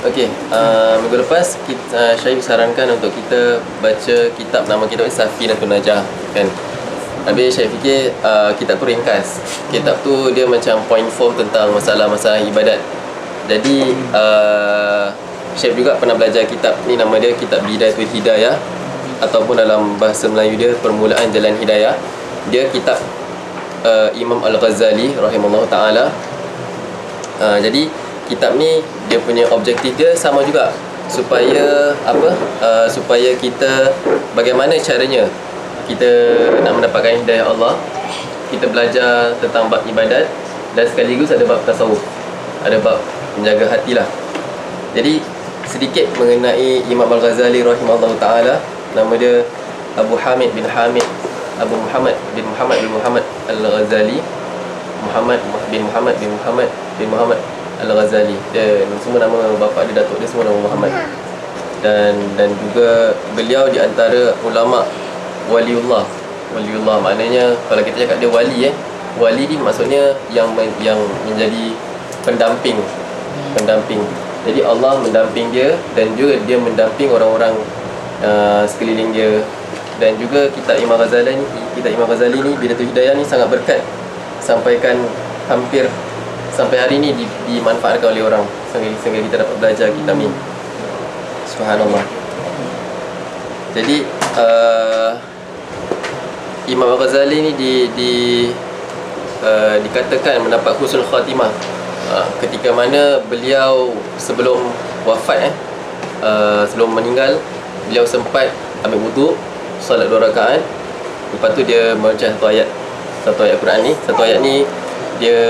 Okey, minggu lepas kita, Syahid sarankan untuk kita baca kitab, nama kitab Safinatun Najah kan. Habis Syahid fikir kitab tu ringkas. Kitab tu dia macam point form tentang masalah-masalah ibadat. Jadi Syahid juga pernah belajar kitab ni, nama dia Kitab Bidayatul Hidayah, ataupun dalam bahasa Melayu dia Permulaan Jalan Hidayah. Dia kitab Imam Al-Ghazali rahimahullah ta'ala. Jadi kitab ni dia punya objektif dia sama juga, supaya supaya kita bagaimana caranya kita nak mendapatkan hidayah Allah. Kita belajar tentang bab ibadat dan sekaligus ada bab tasawuf, ada bab menjaga hati lah. Jadi sedikit mengenai Imam Al-Ghazali rahimahullah ta'ala. Nama dia Abu Hamid bin Hamid Abu Muhammad bin Muhammad bin Muhammad Al-Ghazali. Muhammad bin Muhammad bin Muhammad bin Muhammad Al-Ghazali. Dia semua nama bapa dia, datuk dia semua nama Muhammad. Dan juga beliau di antara ulama waliullah. Waliullah maknanya kalau kita cakap dia wali, wali ni maksudnya yang menjadi pendamping. Jadi Allah mendamping dia dan juga dia mendamping orang-orang sekeliling dia. Dan juga kitab Imam Ghazali ni Bidayatul Hidayah ni sangat berkat, sampaikan hampir sampai hari ni dimanfaatkan oleh orang, sehingga kita dapat belajar kitab ni. Subhanallah. Jadi Imam Al-Ghazali ni dikatakan mendapat husnul khatimah ketika mana beliau sebelum wafat, sebelum meninggal, beliau sempat ambil wuduk, solat 2 rakaat. Lepas tu dia membaca satu ayat Quran ni. Satu ayat ni dia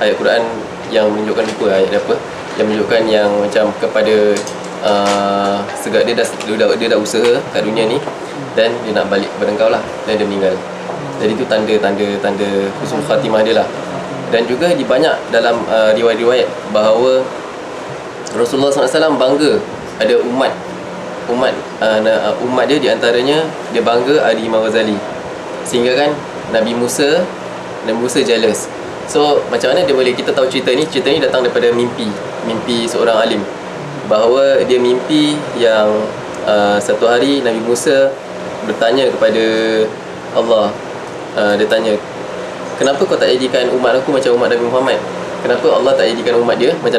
ayat Quran yang menunjukkan ayat apa? Yang menunjukkan yang macam kepada segala dia dah usaha kat dunia ni dan dia nak balik kepada engkau lah, dan dia meninggal. Jadi tu tanda husnul khatimah dia lah. Dan juga di banyak dalam riwayat-riwayat bahawa Rasulullah SAW bangga ada umat dia, di antaranya dia bangga ada Imam Ghazali. Sehingga kan Nabi Musa jealous. So macam mana dia boleh kita tahu cerita ni? Cerita ni datang daripada mimpi seorang alim, bahawa dia mimpi yang satu hari Nabi Musa bertanya kepada Allah. Dia tanya, kenapa kau tak jadikan umat aku macam umat Nabi Muhammad? Kenapa Allah tak jadikan umat dia macam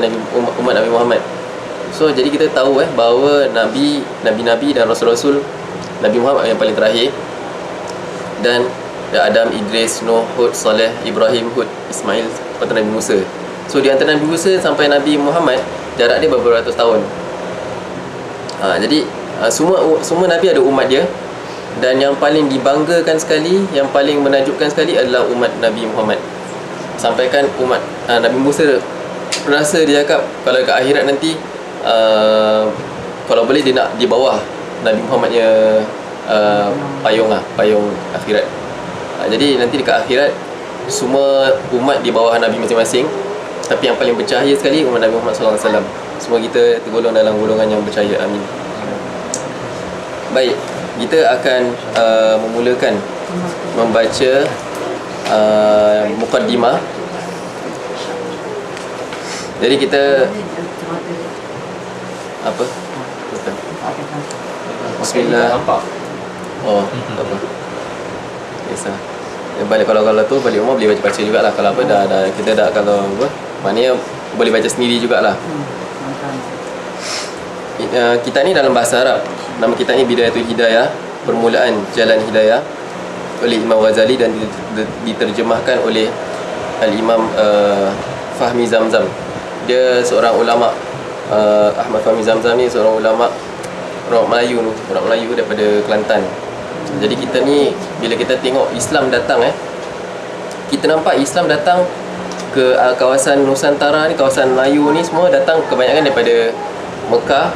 umat Nabi Muhammad? So jadi kita tahu bahawa Nabi-Nabi dan Rasul-Rasul, Nabi Muhammad yang paling terakhir, dan Adam, Idris, Nuh, Hud, Saleh, Ibrahim, Hud, Ismail, lepas Nabi Musa. So di antara Nabi Musa sampai Nabi Muhammad jarak dia beberapa ratus tahun. Jadi semua Nabi ada umat dia. Dan yang paling dibanggakan sekali, yang paling menakjubkan sekali adalah umat Nabi Muhammad. Sampaikan umat Nabi Musa rasa, dia cakap kalau ke akhirat nanti kalau boleh dia nak di bawah Nabi Muhammadnya payung akhirat. Jadi nanti dekat akhirat semua umat di bawah Nabi masing-masing, tapi yang paling bercahaya sekali umat Nabi Muhammad SAW. Semua kita tergolong dalam golongan yang bercahaya. Amin. Baik, kita akan memulakan membaca muqaddimah. Jadi kita apa? Bismillah. Oh, apa? Biasa. Balik kalau tu balik rumah boleh baca jugalah. Kalau apa dah kita dah, kalau apa? Maknanya boleh baca sendiri jugalah. Kitab ni dalam bahasa Arab. Nama kitab ni Bidayatul Hidayah, Permulaan Jalan Hidayah, oleh Imam Ghazali dan diterjemahkan oleh Al-Imam Fahmi Zamzam. Dia seorang ulama. Ahmad Fahmi Zamzam ni seorang ulama orang Melayu daripada Kelantan. Jadi kita ni bila kita tengok Islam datang, kita nampak Islam datang ke kawasan Nusantara ni, kawasan Melayu ni semua datang kebanyakan daripada Mekah,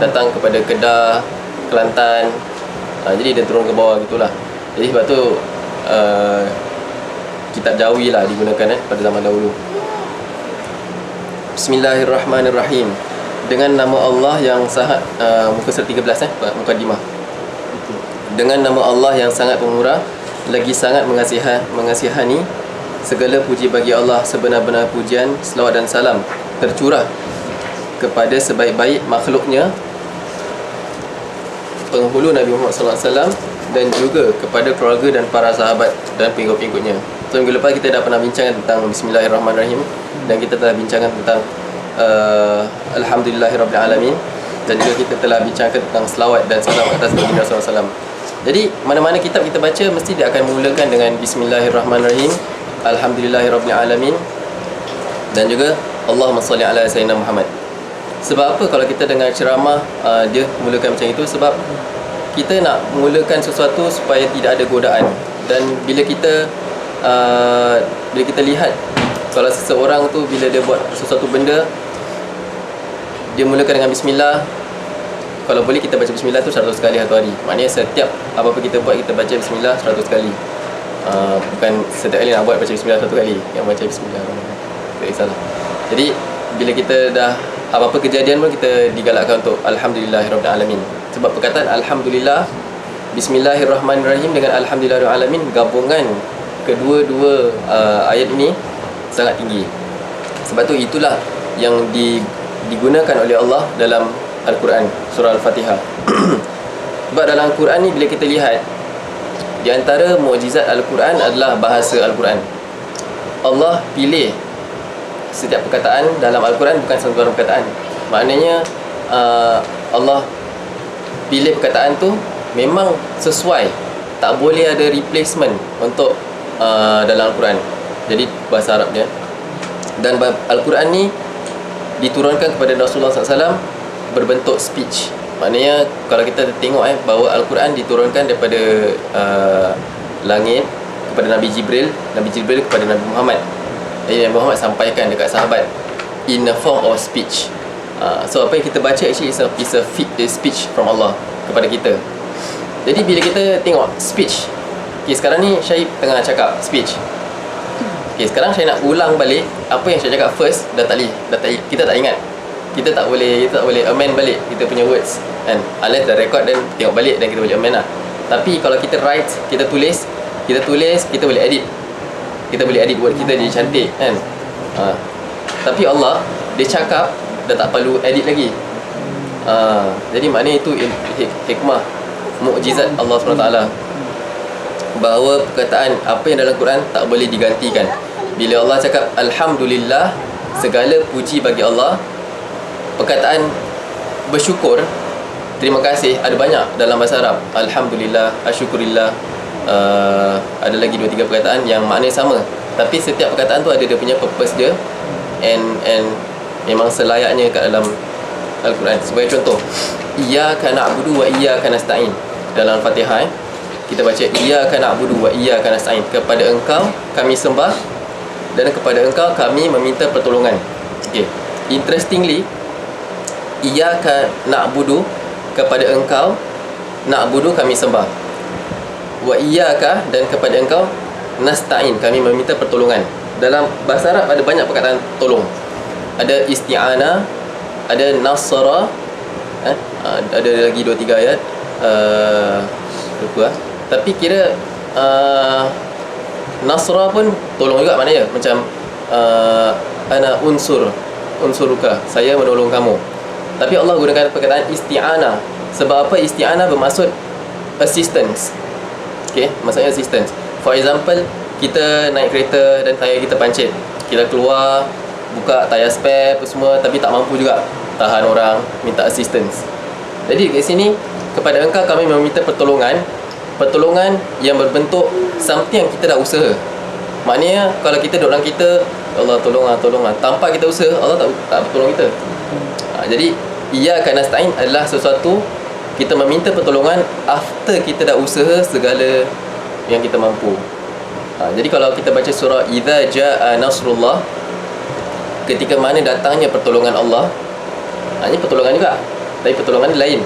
datang kepada Kedah, Kelantan. Jadi dia turun ke bawah gitulah. Jadi sebab tu kitab Jawi lah digunakan pada zaman dahulu. Bismillahirrahmanirrahim. Dengan nama Allah yang sangat muka surat 13 mukadimah. Dengan nama Allah yang sangat pemurah, lagi sangat mengasihani. Segala puji bagi Allah, sebenar-benar pujian, selawat dan salam tercurah kepada sebaik-baik makhluknya, penghulu Nabi Muhammad SAW, dan juga kepada keluarga dan para sahabat dan pengikut-pengikutnya. So minggu lepas kita dah pernah bincangkan tentang Bismillahirrahmanirrahim, dan kita telah bincangkan tentang Alhamdulillahirrabbilalamin, dan juga kita telah bincangkan tentang selawat dan salam atas Nabi SAW. Jadi mana-mana kitab kita baca mesti dia akan mulakan dengan Bismillahirrahmanirrahim, Alhamdulillahirrabbilalamin, dan juga Allahumma salli ala Sayyidina Muhammad. Sebab apa kalau kita dengar ceramah dia mulakan macam itu? Sebab kita nak mulakan sesuatu supaya tidak ada godaan. Dan bila kita lihat kalau seseorang tu bila dia buat sesuatu benda, dia mulakan dengan bismillah, kalau boleh kita baca bismillah tu 100 kali satu hari. Maknanya setiap apa-apa kita buat, kita baca bismillah 100 kali. Bukan setiap kali nak buat baca bismillah 1 kali, yang baca bismillah tak kisahlah. Jadi bila kita dah apa-apa kejadian pun kita digalakkan untuk Alhamdulillahirrabbilalamin. Sebab perkataan Alhamdulillah, Bismillahirrahmanirrahim dengan Alhamdulillahirrahmanirrahim, gabungan kedua-dua ayat ini sangat tinggi. Sebab tu itulah yang digunakan oleh Allah dalam Al-Quran, surah Al-Fatihah. Sebab dalam Al-Quran ni bila kita lihat, di antara mukjizat Al-Quran adalah bahasa Al-Quran. Allah pilih setiap perkataan dalam Al-Quran bukan sembarang perkataan. Maknanya Allah pilih perkataan tu memang sesuai, tak boleh ada replacement untuk dalam Al-Quran. Jadi bahasa Arab dia. Dan Al-Quran ni diturunkan kepada Rasulullah SAW berbentuk speech. Maknanya kalau kita tengok bahawa Al-Quran diturunkan daripada langit kepada Nabi Jibril kepada Nabi Muhammad. Jadi Nabi Muhammad sampaikan dekat sahabat in a form of speech. So apa yang kita baca actually is a speech from Allah kepada kita. Jadi bila kita tengok speech, okay, sekarang ni Syahid tengah cakap speech. Okay, sekarang saya nak ulang balik apa yang saya cakap first. Dah tak kita tak ingat. Kita tak boleh amend balik kita punya words kan. Unless dah record dan tengok balik dan kita boleh amend lah. Tapi kalau kita write, kita tulis, kita boleh edit. Kita boleh edit word kita jadi cantik kan. Tapi Allah dia cakap dah tak perlu edit lagi. Jadi maknanya itu hikmah, mukjizat Allah SWT, bahawa perkataan apa yang dalam Quran tak boleh digantikan. Bila Allah cakap Alhamdulillah, segala puji bagi Allah, perkataan bersyukur, terima kasih, ada banyak dalam bahasa Arab. Alhamdulillah, asyukurillah, ada lagi 2-3 perkataan yang maknanya sama, tapi setiap perkataan tu ada dia punya purpose dia, and memang selayaknya kat dalam Al-Quran. Sebagai contoh, iyyaka na'budu wa iyyaka nasta'in. Dalam Al-Fatihah kita baca iyyaka na'budu wa iyyaka nasta'in, kepada engkau kami sembah dan kepada engkau kami meminta pertolongan. Okay. Interestingly, iyyaka na'budu, kepada engkau, na'budu kami sembah, wa iyyaka, dan kepada engkau, nasta'in, kami meminta pertolongan. Dalam bahasa Arab ada banyak perkataan tolong. Ada isti'anah, ada nasara, ada lagi 2-3 ayat, lupa. Tapi kira nasra pun tolong juga maknanya. Macam ana unsuruka, saya menolong kamu. Tapi Allah gunakan perkataan isti'anah. Sebab apa? Isti'anah bermaksud assistance. Okay, maksudnya assistance. For example, kita naik kereta dan tayar kita pancit, kita keluar buka tayar spare apa semua, tapi tak mampu juga tahan orang, minta assistance. Jadi kat sini, kepada engkau kami meminta pertolongan yang berbentuk something yang kita dah usaha. Maknanya kalau kita duduk dalam kita, Allah tolonglah, tanpa kita usaha, Allah tak tolong kita. Jadi iyyaka nasta'in adalah sesuatu kita meminta pertolongan after kita dah usaha segala yang kita mampu. Jadi kalau kita baca surah Idza Jaa Nasrullah, ketika mana datangnya pertolongan Allah, ini pertolongan juga, tapi pertolongan ni lain.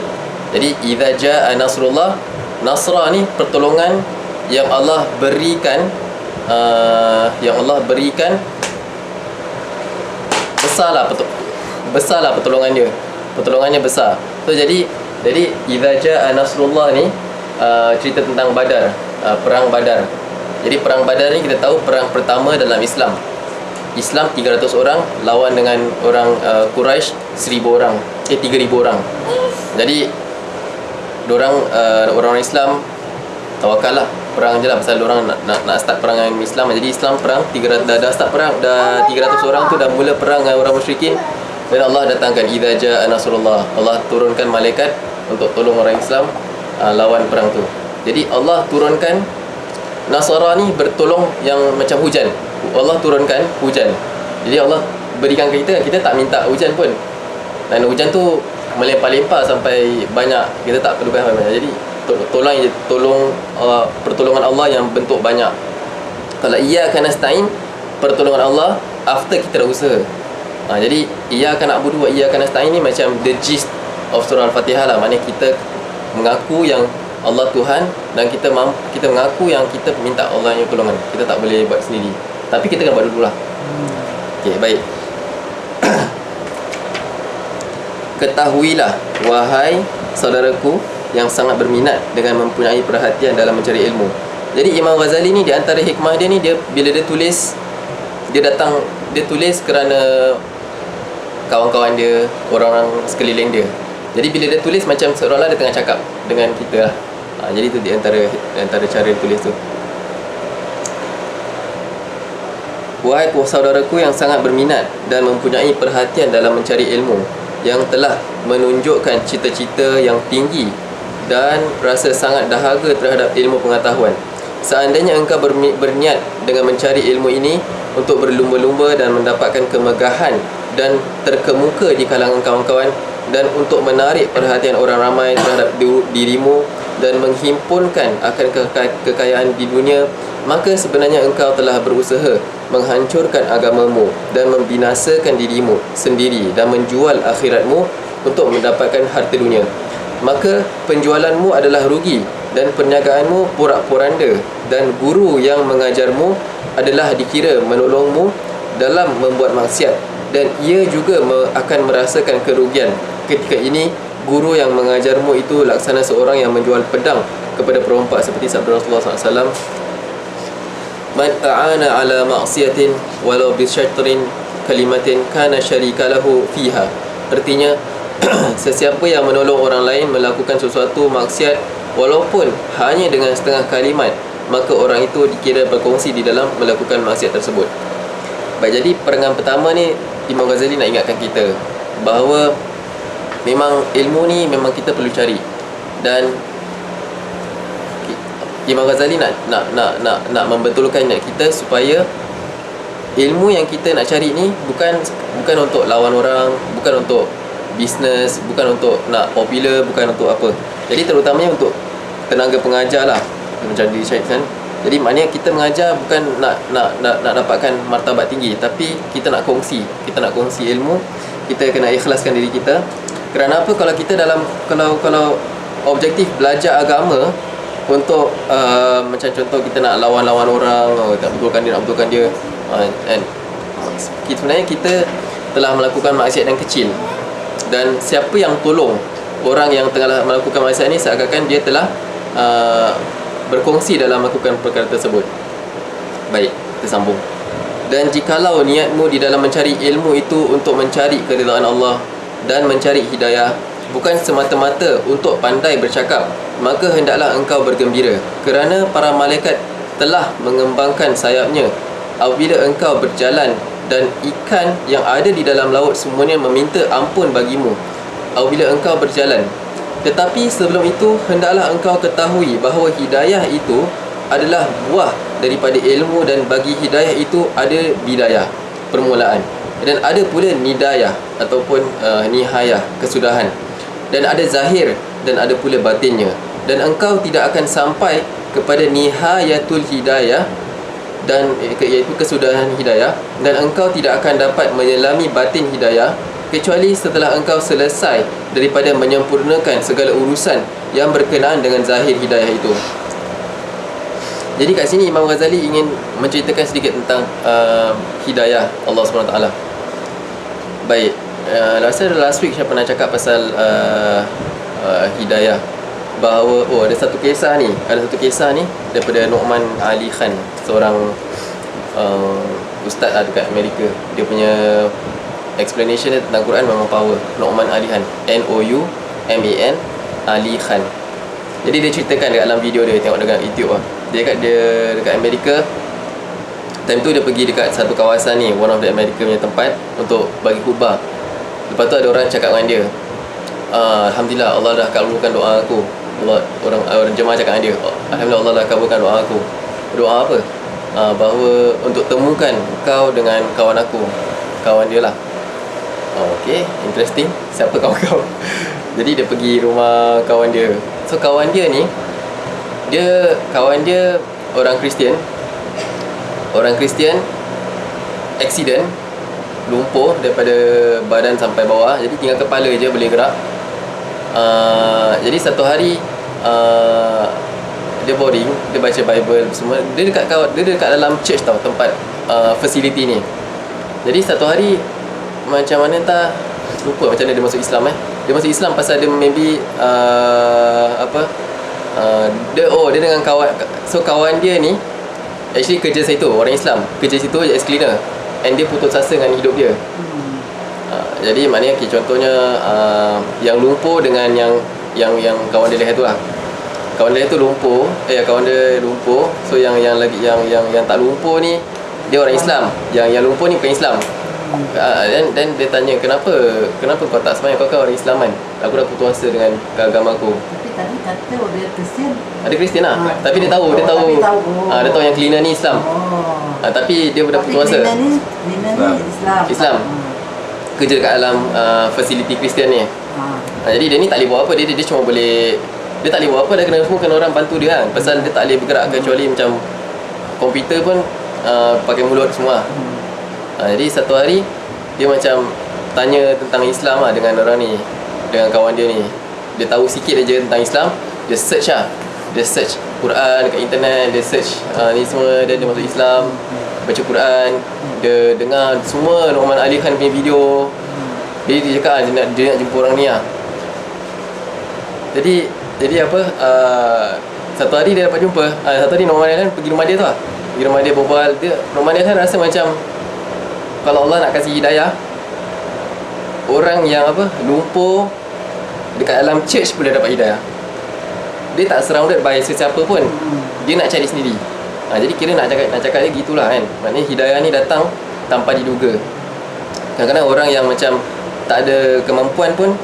Jadi Idza Jaa Nasrullah, Nasra ni pertolongan yang Allah berikan, besarlah pertolongannya besar. So jadi Idza Jaa Nasrullah ni cerita tentang Badar, perang Badar. Jadi perang Badar ni kita tahu perang pertama dalam Islam Islam 300 orang lawan dengan orang Quraisy 1000 orang 3000 orang. Jadi orang Islam tawakal lah, perang je lah, pasal orang nak start perang dengan Islam. Jadi Islam perang 300, dah start perang, dah 300 orang tu dah mula perang dengan orang musyrikin. Dan Allah datangkan idza jaa nasrullah, Allah turunkan malaikat untuk tolong orang Islam lawan perang tu. Jadi Allah turunkan Nasara ni bertolong yang macam hujan. Allah turunkan hujan. Jadi Allah berikan ke kita, kita tak minta hujan pun. Dan hujan tu melimpah-limpah sampai banyak, kita tak perlukan banyak. Jadi tolong pertolongan Allah yang bentuk banyak. Kalau iyyaka nasta'in, pertolongan Allah after kita dah usaha. Jadi iyyaka na'budu wa iyyaka nasta'in ni macam the gist of surah Al-Fatihah lah. Maknanya kita mengaku yang Allah Tuhan, dan kita mengaku yang kita minta Allah yang pertolongan. Kita tak boleh buat sendiri, tapi kita kena buat dulu lah. Okey, baik. Ketahuilah wahai saudaraku yang sangat berminat dengan mempunyai perhatian dalam mencari ilmu. Jadi Imam Ghazali ni, di antara hikmah dia ni, bila dia tulis, dia tulis kerana kawan-kawan dia, orang-orang sekeliling dia. Jadi bila dia tulis macam seolah-olah dia tengah cakap dengan kita lah. Jadi itu di antara cara dia tulis tu. Wahai saudaraku yang sangat berminat dan mempunyai perhatian dalam mencari ilmu, yang telah menunjukkan cita-cita yang tinggi dan rasa sangat dahaga terhadap ilmu pengetahuan. Seandainya engkau berniat dengan mencari ilmu ini untuk berlumba-lumba dan mendapatkan kemegahan dan terkemuka di kalangan kawan-kawan, dan untuk menarik perhatian orang ramai terhadap dirimu dan menghimpunkan akan kekayaan di dunia, maka sebenarnya engkau telah berusaha menghancurkan agamamu dan membinasakan dirimu sendiri dan menjual akhiratmu untuk mendapatkan harta dunia. Maka penjualanmu adalah rugi dan perniagaanmu porak-poranda, dan guru yang mengajarmu adalah dikira menolongmu dalam membuat maksiat, dan ia juga akan merasakan kerugian. Ketika ini guru yang mengajarmu itu laksana seorang yang menjual pedang kepada perompak, seperti sabda Rasulullah SAW, man a'ana ala ma'siyatin walau bisyatrin kalimatin kana syarika lahu fiha. Artinya sesiapa yang menolong orang lain melakukan sesuatu maksiat walaupun hanya dengan setengah kalimat, maka orang itu dikira berkongsi di dalam melakukan maksiat tersebut. Baik, jadi perangan pertama ni Imam Ghazali nak ingatkan kita bahawa memang ilmu ni memang kita perlu cari. Dan Imam Ghazali nak membetulkan kita supaya ilmu yang kita nak cari ni bukan untuk lawan orang, bukan untuk bisnes, bukan untuk nak popular, bukan untuk apa. Jadi terutamanya untuk tenaga pengajar lah, macam diri Syed kan. Jadi maknanya kita mengajar bukan nak dapatkan martabat tinggi, tapi kita nak kongsi ilmu. Kita kena ikhlaskan diri kita. Kerana apa? Kalau kita kalau objektif belajar agama untuk macam contoh kita nak lawan-lawan orang, tak betulkan dia, and sebenarnya kita telah melakukan maksiat yang kecil, dan siapa yang tolong orang yang tengah melakukan maksiat ni, seakan-akan dia telah berkongsi dalam melakukan perkara tersebut. Baik, kita sambung. Dan jikalau niatmu di dalam mencari ilmu itu untuk mencari keridhaan Allah dan mencari hidayah, bukan semata-mata untuk pandai bercakap, maka hendaklah engkau bergembira, kerana para malaikat telah mengembangkan sayapnya apabila engkau berjalan, dan ikan yang ada di dalam laut semuanya meminta ampun bagimu apabila engkau berjalan. Tetapi sebelum itu hendaklah engkau ketahui bahawa hidayah itu adalah buah daripada ilmu, dan bagi hidayah itu ada bidayah, permulaan, dan ada pula nidayah ataupun nihayah, kesudahan, dan ada zahir dan ada pula batinnya. Dan engkau tidak akan sampai kepada nihayatul hidayah, dan iaitu kesudahan hidayah, dan engkau tidak akan dapat menyelami batin hidayah kecuali setelah engkau selesai daripada menyempurnakan segala urusan yang berkenaan dengan zahir hidayah itu. Jadi kat sini Imam Ghazali ingin menceritakan sedikit tentang hidayah Allah SWT. Baik, rasa last week saya pernah cakap pasal hidayah, bahawa ada satu kisah ni daripada Nu'man Ali Khan, seorang ustaz lah dekat Amerika. Dia punya explanation dia tentang Quran memang power. Nu'man Ali Khan, Nouman Ali Khan. Jadi dia ceritakan dekat dalam video dia, tengok dekat YouTube lah. Dia dekat Amerika. Time tu dia pergi dekat satu kawasan ni, one of the America punya tempat, untuk bagi khutbah. Lepas tu ada orang cakap dengan dia, Alhamdulillah Allah dah kabulkan doa aku. Orang jemaah cakap dengan dia, Alhamdulillah Allah dah kabulkan doa aku. Doa apa? Bahawa untuk temukan kau dengan kawan aku. Kawan dia lah. Okay, interesting. Siapa kawan kau? Jadi dia pergi rumah kawan dia. So kawan dia ni, kawan dia orang Kristian. Orang Kristian accident, lumpuh daripada badan sampai bawah. Jadi tinggal kepala je boleh gerak. Jadi satu hari dia boring, dia baca Bible semua. Dia dekat dalam church tau, tempat facility ni. Jadi satu hari macam mana entah, lupa macam mana dia masuk Islam. Dia masuk Islam pasal dia maybe dia dengan kawan. So kawan dia ni actually kerja situ, orang Islam, kerja situ as cleaner, and dia putus asa dengan hidup dia. Jadi maknanya contohnya yang lumpuh dengan yang kawan dia tu lah. Kawan dia tu lumpuh, kawan dia lumpuh. So yang tak lumpuh ni dia orang Islam. Yang lumpuh ni bukan Islam. Dan dia tanya, kenapa kau tak sembahyang, kau kan orang Islam kan? Aku dah putus asa dengan agama aku. Tapi tadi kata dia Kristian. Ada Kristian lah. Tapi dia tahu dia tahu yang cleaner ni Islam. Tapi dia dah putus asa. Cleaner ni Islam. Kerja dekat dalam facility Kristian ni. Jadi dia ni tak boleh buat apa. Dia cuma boleh, dia tak boleh buat apa dah, kena orang bantu dia kan. Pasal dia tak boleh bergerak kecuali macam komputer pun pakai mulut semua. Jadi satu hari dia macam tanya tentang Islam lah dengan orang ni, dengan kawan dia ni. Dia tahu sikit aja tentang Islam. Dia search lah. Dia search Quran dekat internet. Dia search ni semua. Dia masuk Islam, baca Quran. Dia dengar semua Nouman Ali Khan punya video. Jadi dia cakap dia nak jumpa orang ni lah. Jadi apa, satu hari dia dapat jumpa. Satu hari Nouman Ali Khan pergi rumah dia tu lah. Pergi rumah dia berbual. Nouman Ali Khan rasa macam kalau Allah nak kasih hidayah, orang yang lumpuh dekat dalam church boleh dapat hidayah. Dia tak surrounded by sesiapa pun. Dia nak cari sendiri. Jadi kira nak cakap dia gitulah kan. Maknanya hidayah ni datang tanpa diduga. Kadang-kadang orang yang macam tak ada kemampuan pun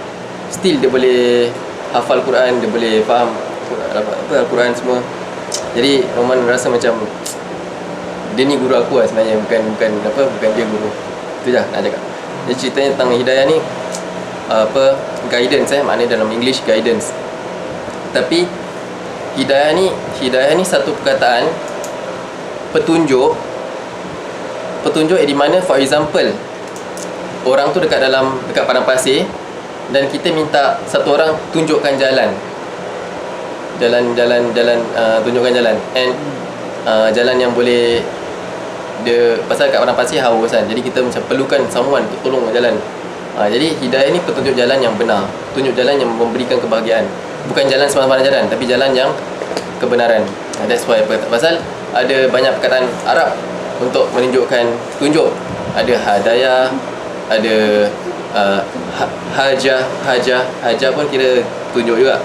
still dia boleh hafal Quran, dia boleh faham Al-Quran semua. Jadi Nouman rasa macam dia ni guru aku lah sebenarnya, bukan dia guru. Itu je nak cakap. Jadi ceritanya tentang hidayah ni guidance, maknanya dalam English guidance. Tapi hidayah ni satu perkataan petunjuk di mana, for example, orang tu dekat padang pasir dan kita minta satu orang tunjukkan jalan, tunjukkan jalan, and jalan yang boleh dia, pasal kat padang pasir haus kan. Jadi kita macam perlukan someone untuk tolong jalan. Jadi hidayah ni petunjuk jalan yang benar, tunjuk jalan yang memberikan kebahagiaan. Bukan jalan sembarang jalan, tapi jalan yang kebenaran. That's why pasal ada banyak perkataan Arab untuk menunjukkan tunjuk. Ada hadayah, ada hajah pun kira tunjuk juga.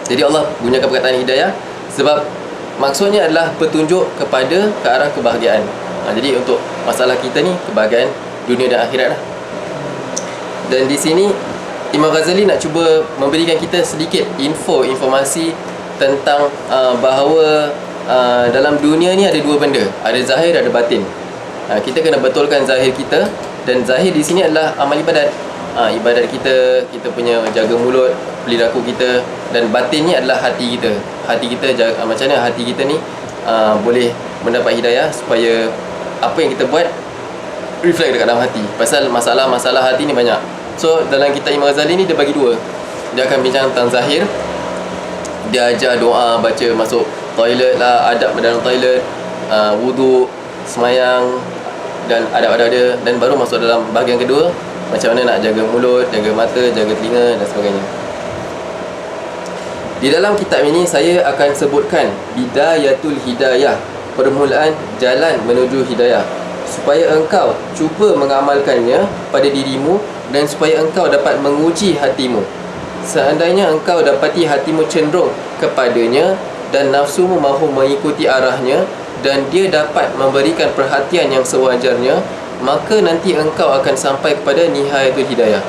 Jadi Allah gunakan perkataan hidayah sebab maksudnya adalah petunjuk ke arah kebahagiaan. Jadi untuk masalah kita ni, kebahagiaan dunia dan akhirat lah. Dan di sini Imam Ghazali nak cuba memberikan kita sedikit informasi tentang bahawa dalam dunia ni ada dua benda, ada zahir, ada batin. Kita kena betulkan zahir kita, dan zahir di sini adalah amal ibadat. Ibadat kita punya jaga mulut, lidah kita, dan batinnya adalah hati kita. Hati kita jaga, macam mana hati kita ni boleh mendapat hidayah supaya apa yang kita buat reflect dekat dalam hati. Pasal masalah hati ni banyak. So dalam kitab Imam Ghazali ni dia bagi dua. Dia akan bincang tentang zahir. Dia ajar doa, baca masuk toilet lah, adab dalam toilet, wudu, semayang dan adab-adab dia. Dan baru masuk dalam bahagian kedua, macam mana nak jaga mulut, jaga mata, jaga telinga dan sebagainya. Di dalam kitab ini saya akan sebutkan bidayatul hidayah permulaan jalan menuju hidayah, supaya engkau cuba mengamalkannya pada dirimu dan supaya engkau dapat menguji hatimu. Seandainya engkau dapati hatimu cenderung kepadanya dan nafsumu mahu mengikuti arahnya dan dia dapat memberikan perhatian yang sewajarnya, maka nanti engkau akan sampai kepada nihayatul hidayah,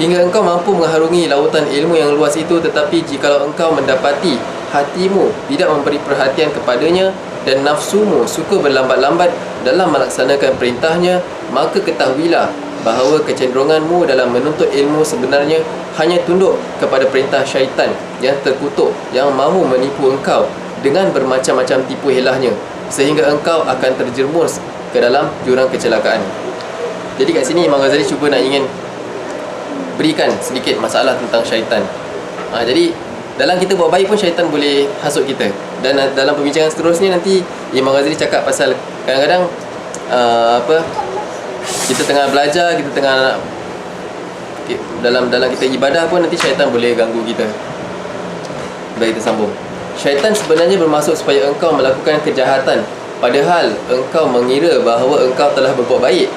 hingga engkau mampu mengharungi lautan ilmu yang luas itu. Tetapi jikalau engkau mendapati hatimu tidak memberi perhatian kepadanya dan nafsumu suka berlambat-lambat dalam melaksanakan perintahnya, maka ketahuilah bahawa kecenderunganmu dalam menuntut ilmu sebenarnya hanya tunduk kepada perintah syaitan yang terkutuk, yang mahu menipu engkau dengan bermacam-macam tipu helahnya, sehingga engkau akan terjerumus ke dalam jurang kecelakaan. Jadi kat sini Imam Ghazali cuba nak ingin berikan sedikit masalah tentang syaitan. Jadi dalam kita buat baik pun syaitan boleh hasut kita. Dan dalam perbincangan seterusnya nanti Imam Ghazali cakap pasal kadang-kadang kita tengah belajar, kita tengah dalam kita ibadah pun nanti syaitan boleh ganggu kita. Baik, kita sambung. Syaitan sebenarnya bermaksud supaya engkau melakukan kejahatan padahal engkau mengira bahawa engkau telah berbuat baik.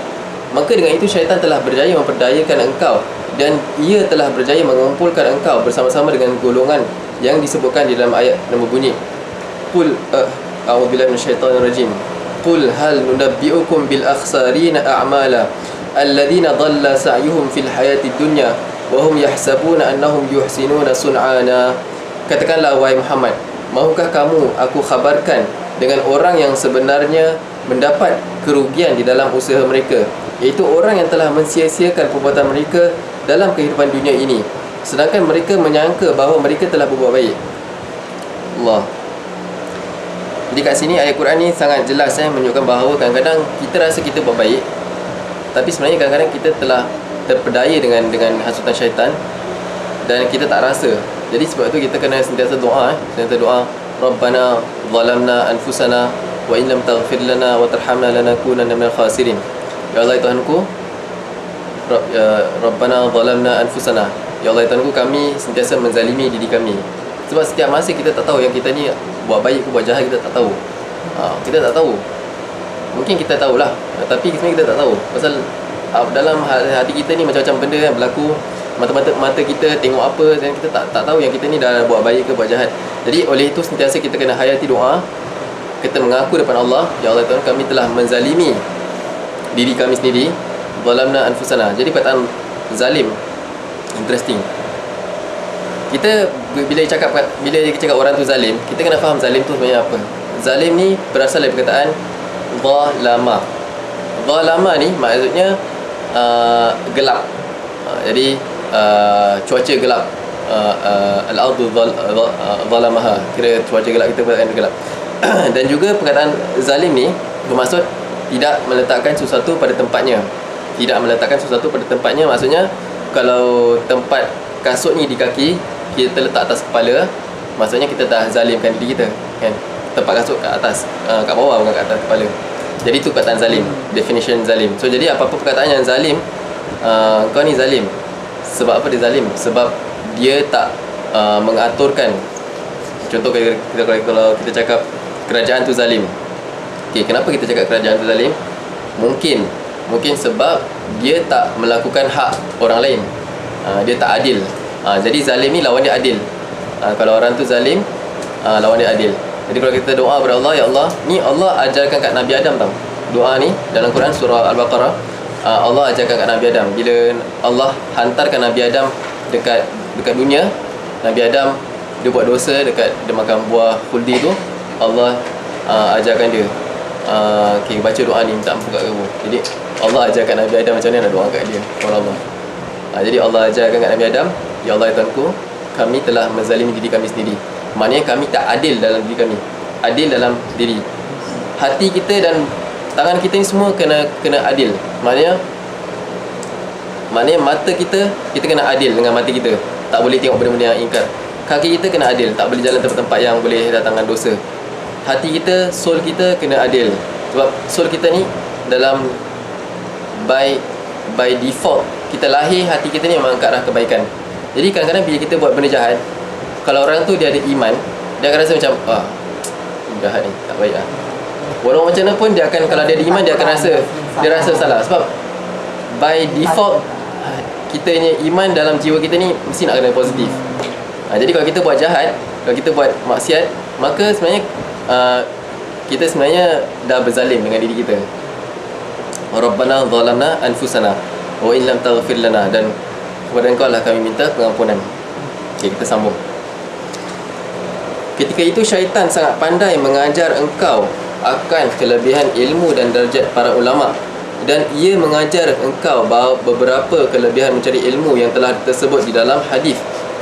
Maka dengan itu syaitan telah berjaya memperdayakan engkau dan ia telah berjaya mengumpulkan engkau bersama-sama dengan golongan yang disebutkan di dalam ayat yang berbunyi, Qul a'udzubillahi minasyaitonirrajim. Qul hal nunabbi'ukum bil akhsarina a'mala alladhina dhalla sa'yuhum fil hayatid dunya wa hum yahsabuna annahum yuhsinuna sun'ana. Katakanlah wahai Muhammad, mahukah kamu aku khabarkan dengan orang yang sebenarnya mendapat kerugian di dalam usaha mereka, iaitu orang yang telah mensia-siakan perbuatan mereka dalam kehidupan dunia ini, sedangkan mereka menyangka bahawa mereka telah berbuat baik. Allah. Jadi kat sini ayat Quran ni sangat jelas menunjukkan bahawa kadang-kadang kita rasa kita buat baik, tapi sebenarnya kadang-kadang kita telah terpedaya dengan hasutan syaitan dan kita tak rasa. Jadi sebab tu kita kena sentiasa doa, Rabbana zalamna anfusana wa in lam taghfir lana wa tarhamna lanakunanna minal khasirin. Ya Allah Tuhanku, Rabbana zalamna anfusana, ya Allah Tuhanku, kami sentiasa menzalimi diri kami. Sebab setiap masa kita tak tahu yang kita ni buat baik ke buat jahat, kita tak tahu. Kita tak tahu. Mungkin kita tahulah, tapi sebenarnya kita tak tahu. Pasal dalam hati kita ni macam-macam benda kan berlaku. Mata kita tengok apa dan kita tak tahu yang kita ni dah buat baik ke buat jahat. Jadi oleh itu sentiasa kita kena hayati doa. Kita mengaku depan Allah, ya Allah Tuhan, kami telah menzalimi diri kami sendiri. Zalamna anfusana. Jadi perkataan zalim interesting. Kita bila cakap orang tu zalim, kita kena faham zalim tu sebenarnya apa. Zalim ni berasal dari perkataan zalama. Zalama ni maksudnya gelap. Jadi cuaca gelap, al-ardu zalamaha, kira cuaca gelap, kita perkataan gelap. Dan juga perkataan zalim ni bermaksud tidak meletakkan sesuatu pada tempatnya. Tidak meletakkan sesuatu pada tempatnya maksudnya kalau tempat kasut ni di kaki, kita letak atas kepala, maksudnya kita dah zalimkan diri kita kan. Tempat kasut kat atas, kat bawah, bukan kat atas kepala. Jadi tu perkataan zalim, definition zalim. So jadi apa-apa perkataan yang zalim, kau ni zalim. Sebab apa dia zalim? Sebab dia tak mengaturkan. Contoh kalau kita cakap kerajaan tu zalim. Okey, kenapa kita cakap kerajaan tu zalim? Mungkin sebab dia tak melakukan hak orang lain. Dia tak adil. Jadi zalim ni lawan dia adil. Kalau orang tu zalim, lawan dia adil. Jadi kalau kita doa kepada Allah, ya Allah, ni Allah ajarkan kat Nabi Adam tau. Doa ni dalam Quran surah Al-Baqarah, Allah ajarkan kat Nabi Adam. Bila Allah hantarkan Nabi Adam dekat dunia, Nabi Adam dia buat dosa dia makan buah khuldi tu, Allah ajarkan dia, okay, baca doa ni, minta ampun kat kamu. Jadi Allah ajarkan Nabi Adam macam mana nak doa kat dia kepada Allah. Jadi Allah ajarkan kat Nabi Adam, ya Allah Tuhanku, kami telah menzalimi diri kami sendiri. Maknanya kami tak adil dalam diri kami. Adil dalam diri. Hati kita dan tangan kita ni semua kena adil. Maknanya mata kita kena adil dengan mata kita. Tak boleh tengok benda-benda yang ingkar. Kaki kita kena adil, tak boleh jalan tempat-tempat yang boleh datangkan dosa. Hati kita, soul kita kena adil. Sebab soul kita ni dalam by default, kita lahir hati kita ni memang ke arah kebaikan. Jadi kadang-kadang bila kita buat benda jahat, kalau orang tu dia ada iman, dia akan rasa macam, jahat ni, tak baik lah. Walau macam mana pun dia akan, kalau dia ada iman, dia akan rasa salah. Sebab by default kita punya iman dalam jiwa kita ni mesti nak kena positif. Jadi kalau kita buat jahat, kalau kita buat maksiat, maka sebenarnya kita sebenarnya dah berzalim dengan diri kita. Rabbana zalamna anfusana wa in lam taghfir lana, dan kepada Engkau lah kami minta pengampunan. Okay, kita sambung. Ketika itu syaitan sangat pandai mengajar engkau akan kelebihan ilmu dan darjat para ulama, dan ia mengajar engkau beberapa kelebihan mencari ilmu yang telah tersebut di dalam hadis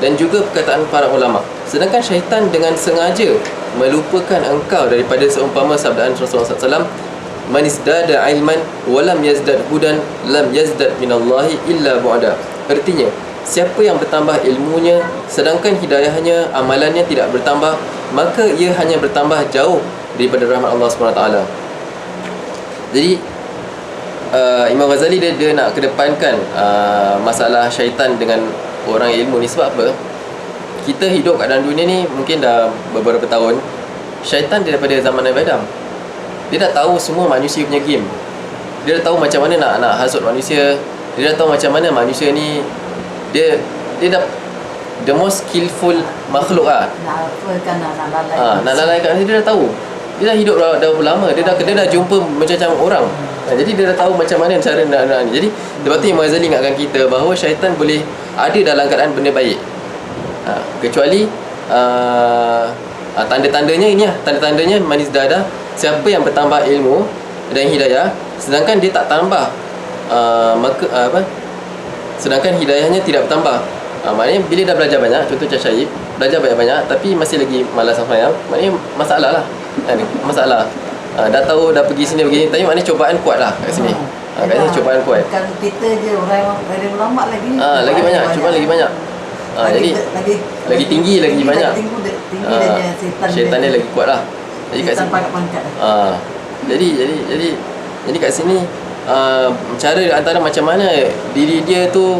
dan juga perkataan para ulama. Sedangkan syaitan dengan sengaja melupakan engkau daripada seumpama sabdaan Rasulullah SAW, man izdada ilman walam yazdad hudan lam yazdad minallahi illa bu'ada. Artinya, siapa yang bertambah ilmunya sedangkan hidayahnya, amalannya tidak bertambah, maka ia hanya bertambah jauh daripada rahmat Allah SWT. Jadi Imam Ghazali dia nak kedepankan masalah syaitan dengan orang ilmu ni. Sebab apa? Kita hidup kat dalam dunia ni mungkin dah beberapa tahun. Syaitan daripada zaman Nabi Adam, dia dah tahu semua manusia punya game. Dia dah tahu macam mana nak hasut manusia. Dia dah tahu macam mana manusia ni, Dia dah the most skillful makhluk lah. Nak apakan, nak lalaikan. Dia dah tahu. Dia dah hidup dah lama. Dia dah jumpa macam-macam orang. Jadi dia dah tahu macam mana cara nak. Jadi lepas tu Imam Ghazali ingatkan kita bahawa syaitan boleh ada dalam keadaan benda baik. Kecuali tanda-tandanya ini lah. Tanda-tandanya manis dada, siapa yang bertambah ilmu dan hidayah sedangkan dia tak tambah, sedangkan hidayahnya tidak bertambah. Maknanya bila dah belajar banyak, contoh macam Syaib, belajar banyak-banyak tapi masih lagi malas sembahyang, maknanya masalah lah. Masalah. Dah tahu, dah pergi sini, tapi maknanya cobaan kuat lah kat sini. Katanya cobaan kuat. Bukan kita je, orang dari ulama lagi. Lagi banyak, cobaan lagi banyak. Jadi lagi tinggi, lagi banyak. Tinggi syaitan dia lagi kuat lah. Jadi kat sini jadi kat sini cara antara macam mana diri dia tu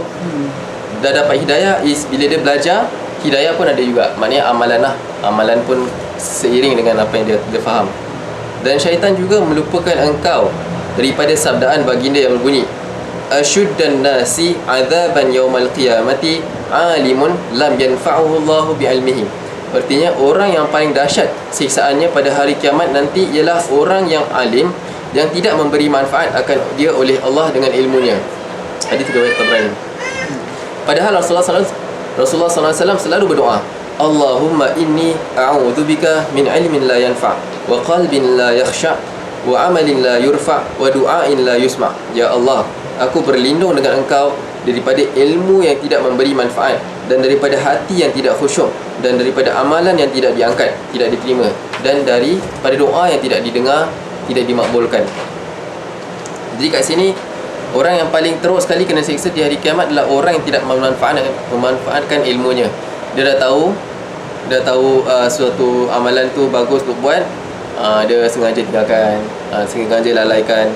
dah dapat hidayah is bila dia belajar, hidayah pun ada juga. Maknanya amalan lah. Amalan pun seiring dengan apa yang dia faham. Dan syaitan juga melupakan engkau daripada sabdaan baginda yang berbunyi, asyuddan nasi azaban yaumal qiyamati alimun lam yanfa'uhu Allahu bi'ilmihi. Artinya orang yang paling dahsyat siksaannya pada hari kiamat nanti ialah orang yang alim yang tidak memberi manfaat akan dia oleh Allah dengan ilmunya. Hadis riwayat Tabrani. Padahal Rasulullah SAW selalu berdoa, Allahumma inni a'udzubika min ilmin la yanfa' wa qalbin la yakhsha' wa amalin la yurfa' wa du'ain la yusma'. Ya Allah, aku berlindung dengan Engkau daripada ilmu yang tidak memberi manfaat, dan daripada hati yang tidak khusyuk, dan daripada amalan yang tidak diangkat, tidak diterima, dan daripada doa yang tidak didengar, tidak dimakbulkan. Jadi kat sini, orang yang paling teruk sekali kena siksa di hari kiamat adalah orang yang tidak memanfaatkan ilmunya. Dia dah tahu suatu amalan tu bagus untuk buat, dia sengaja tinggalkan, sengaja lalaikan.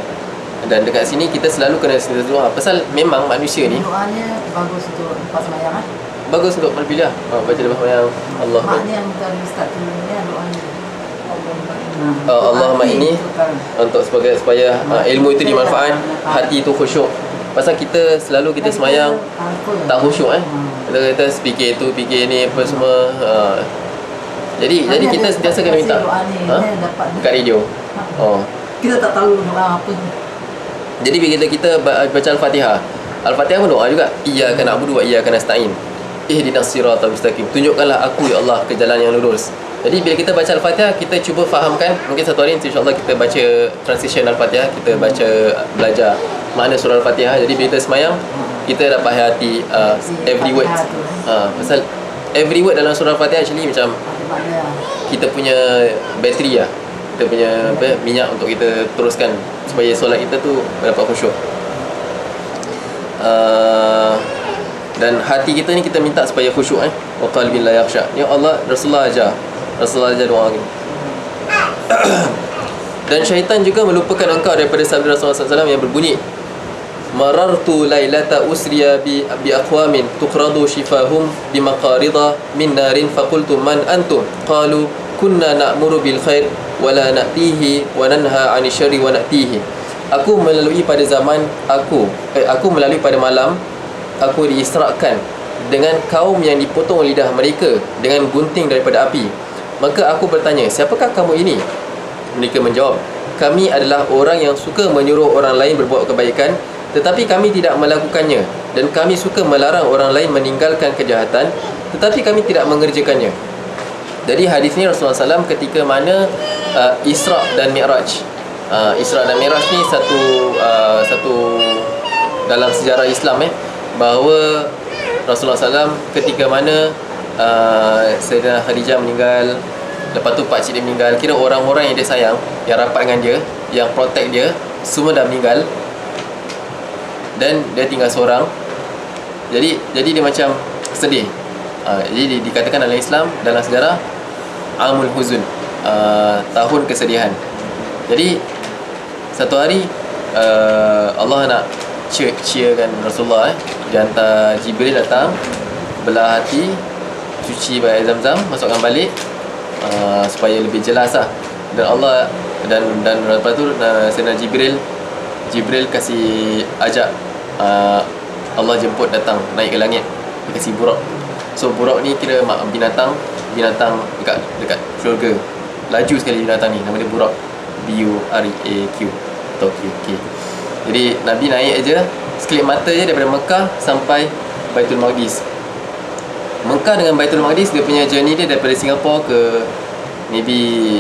Dan dekat sini kita selalu kena doa. Pasal memang manusia ni, doanya bagus untuk lepas sembahyang. Bagus untuk berpilih. Baca lepas sembahyang. Allah. Maknanya yang tadi Ustaz tu ni doanya. Allahumma ini untuk supaya ilmu itu dimanfaat, hati itu khusyuk. Pasal kita selalu kita sembahyang tak khusyuk kita fikir tu, fikir ni apa semua. Jadi kita sentiasa kena minta dekat radio. Kita tak tahu doa apa. Jadi bila kita baca Al-Fatihah, Al-Fatihah pun doa juga. Iyyaka na'budu wa iyyaka nasta'in. Ihdinas siratal mustaqim. Tunjukkanlah aku ya Allah ke jalan yang lurus. Jadi bila kita baca Al-Fatihah, kita cuba fahamkan. Mungkin satu hari insya-Allah kita baca transition Al-Fatihah, kita belajar makna surah Al-Fatihah. Jadi bila kita sembahyang, kita dapat hayati every word. Pasal every word dalam surah Al-Fatihah actually macam kita punya bateri lah. Kita punya minyak untuk kita teruskan supaya solat kita tu dapat khusyuk. Dan hati kita ni kita minta supaya khusyuk wa qalbin la yakhsha. Ya Allah, Rasulullah ajar doa ni. Dan syaitan juga melupakan engkau daripada sabda Rasulullah SAW yang berbunyi, marartu lailata usriya bi aqwamin tuqradu shifahum bimaqarida min narin faqultu man antum qalu kunna na'muru bil khair wa la na'tihi wa nanha 'anil syarri wa na'tihi. Aku melalui pada zaman aku melalui pada malam aku diisrakan dengan kaum yang dipotong lidah mereka dengan gunting daripada api. Maka aku bertanya, siapakah kamu ini? Mereka menjawab, kami adalah orang yang suka menyuruh orang lain berbuat kebaikan, tetapi kami tidak melakukannya, dan kami suka melarang orang lain meninggalkan kejahatan, tetapi kami tidak mengerjakannya. Jadi hadis ni Rasulullah SAW ketika mana Isra' dan Mi'raj. Isra' dan Mi'raj ni satu dalam sejarah Islam bahawa Rasulullah SAW ketika mana Sayyidah Khadijah meninggal, lepas tu pakcik dia meninggal, kira orang-orang yang dia sayang, yang rapat dengan dia, yang protect dia, semua dah meninggal dan dia tinggal seorang. Jadi dia macam sedih. Jadi dikatakan dalam Islam, dalam sejarah, Amul Huzun, tahun kesedihan. Jadi satu hari Allah nak cheerkan Rasulullah. Dia hantar Jibril datang, belah hati, cuci air Zam-Zam, masukkan balik supaya lebih jelas lah. Dan Allah dan lepas tu Sayyidina Jibril kasih ajak Allah jemput datang naik ke langit, dia kasih buraq. So buraq ni kira binatang dekat syurga. Laju sekali binatang ni, nama dia buraq, B-U-R-E-A-Q atau Q-K. Jadi Nabi naik aja sekelip mata je daripada Mekah sampai Baitul Maqdis. Mekah dengan Baitul Maqdis, dia punya journey dia daripada Singapore ke maybe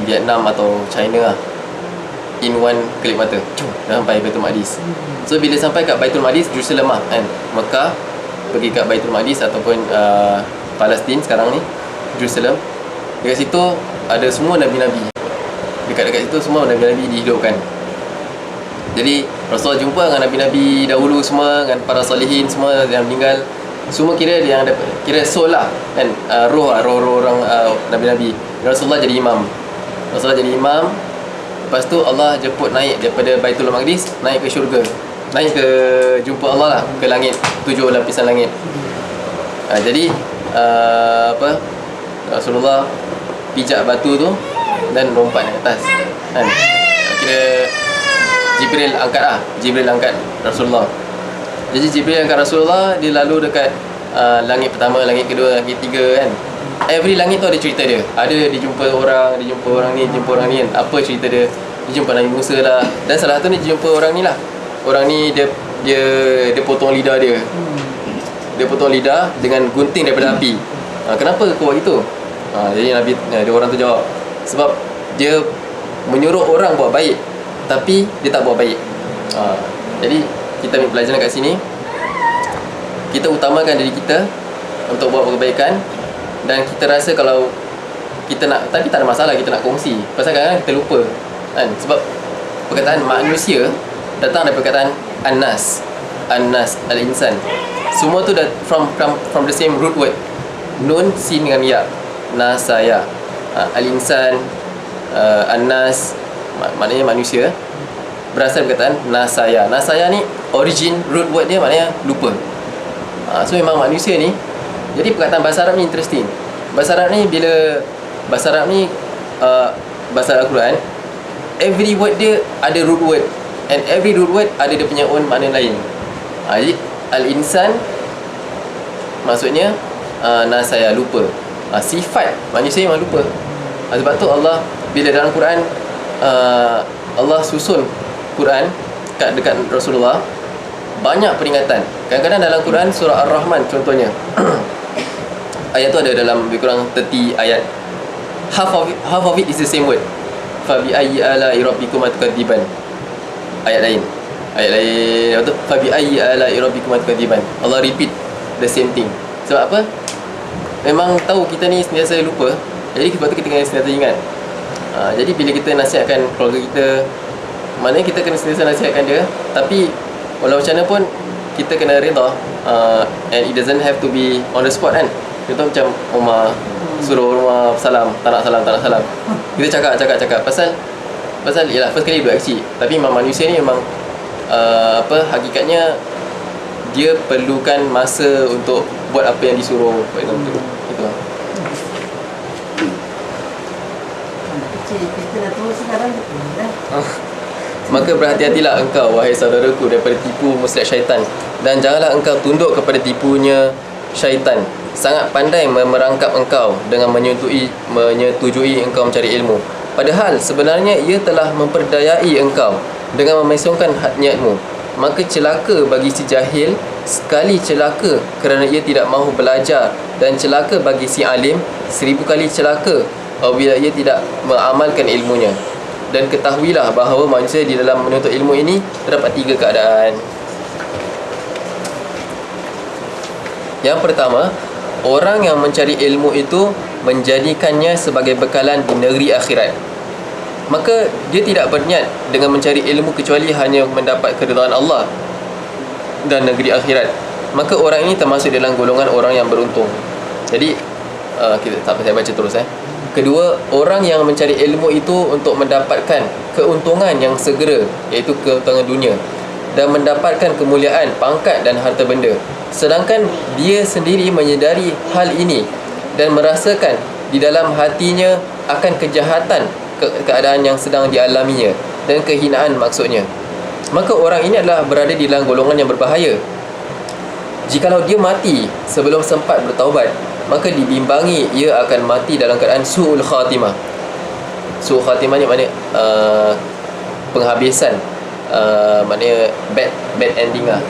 Vietnam atau China lah, in one kelip mata dah sampai Baitul Maqdis. So bila sampai kat Baitul Maqdis, Jerusalem lah kan, Mekah pergi kat Baitul Maqdis ataupun Palestin sekarang ni, Jerusalem. Dekat situ ada semua Nabi-Nabi. Dekat situ semua Nabi-Nabi dihidupkan. Jadi Rasulullah jumpa dengan Nabi-Nabi dahulu semua, dengan para salihin semua yang meninggal. Semua kira yang dapat, kira soul lah kan, roh orang Nabi-Nabi. Rasulullah jadi imam. Lepas tu Allah jemput naik daripada Baitul Maqdis, naik ke syurga, naik ke jumpa Allah lah, ke langit, 7 lapisan langit. Jadi Rasulullah pijak batu tu dan lompat naik atas kan. Kira Jibril angkat Rasulullah. Jadi Jibril angkat Rasulullah, dia lalu dekat langit pertama, langit kedua, langit ketiga kan. Every langit tu ada cerita dia. Ada dia jumpa orang ni, jumpa orang ni kan. Apa cerita dia? Dia jumpa Nabi Musa lah. Dan salah satu ni dia jumpa orang ni lah. Orang ni dia potong lidah dia. Dia potong lidah dengan gunting daripada api. Kenapa kau buat gitu? Jadi dia orang tu jawab, sebab dia menyuruh orang buat baik, tapi dia tak buat baik. Jadi kita ambil pelajaran kat sini, kita utamakan diri kita untuk buat kebaikan. Dan kita rasa kalau kita nak, tapi tak ada masalah kita nak kongsi, pasal kadang-kadang kita lupa kan. Sebab perkataan manusia datang dari perkataan An-Nas, Al-Insan. Semua tu dah from the same root word, Nun, Sin dengan Ya, Nasaya. Al-Insan, An-Nas, maknanya manusia, berasal dari perkataan Nasaya. Nasaya ni origin root word dia maknanya lupa. So memang manusia ni. Jadi perkataan bahasa Arab ni interesting. Bahasa Arab ni bahasa Al-Quran, every word dia ada root word, and every root word ada dia punya own makna lain. Jadi Al-Insan maksudnya nasaya, lupa. Sifat manusia memang lupa. Sebab tu Allah bila dalam Quran Allah susun Quran dekat Rasulullah, banyak peringatan. Kadang-kadang dalam Quran surah Ar-Rahman contohnya ayat tu ada dalam lebih kurang 30 ayat. Half of it is the same word. Fa bi ayyi ala'i rabbikum tukadziban. Ayat lain apa tu? Fa bi ayyi ala'i rabbikum tukadziban. Allah repeat the same thing. Sebab apa? Memang tahu kita ni sentiasa lupa. Jadi sebab tu kita kena sentiasa ingat. Jadi bila kita nasihatkan keluarga kita, maknanya kita kena sentiasa nasihatkan dia, tapi walau macam mana pun kita kena reda, and it doesn't have to be on the spot kan. Contoh macam Umar suruh rumah salam, tak nak salam. Kita cakap pasal ialah first kali budak kecil, tapi memang manusia ni memang hakikatnya dia perlukan masa untuk buat apa yang disuruh, for example. Itu lah. Kecil Maka berhati-hatilah engkau, wahai saudaraku, daripada tipu muslihat syaitan, dan janganlah engkau tunduk kepada tipunya syaitan. Sangat pandai merangkap engkau dengan menyetujui engkau mencari ilmu, padahal sebenarnya ia telah memperdayai engkau dengan memengsungkan niatmu. Maka celaka bagi si jahil, sekali celaka kerana ia tidak mahu belajar, dan celaka bagi si alim, 1000 kali celaka apabila ia tidak mengamalkan ilmunya. Dan ketahuilah bahawa manusia di dalam menuntut ilmu ini terdapat 3 keadaan. Yang pertama, orang yang mencari ilmu itu menjadikannya sebagai bekalan di negeri akhirat. Maka dia tidak berniat dengan mencari ilmu kecuali hanya mendapat keridhaan Allah dan negeri akhirat. Maka orang ini termasuk dalam golongan orang yang beruntung. Jadi kita tak apa, saya baca terus. Kedua, orang yang mencari ilmu itu untuk mendapatkan keuntungan yang segera, iaitu keuntungan dunia, dan mendapatkan kemuliaan, pangkat dan harta benda. Sedangkan dia sendiri menyedari hal ini dan merasakan di dalam hatinya akan kejahatan keadaan yang sedang dialaminya dan kehinaan maksudnya. Maka orang ini adalah berada di dalam golongan yang berbahaya. Jikalau dia mati sebelum sempat bertaubat, maka dibimbangi ia akan mati dalam keadaan su'ul khatimah. Su'ul khatimah ni maknanya penghabisan, maknanya bad ending lah.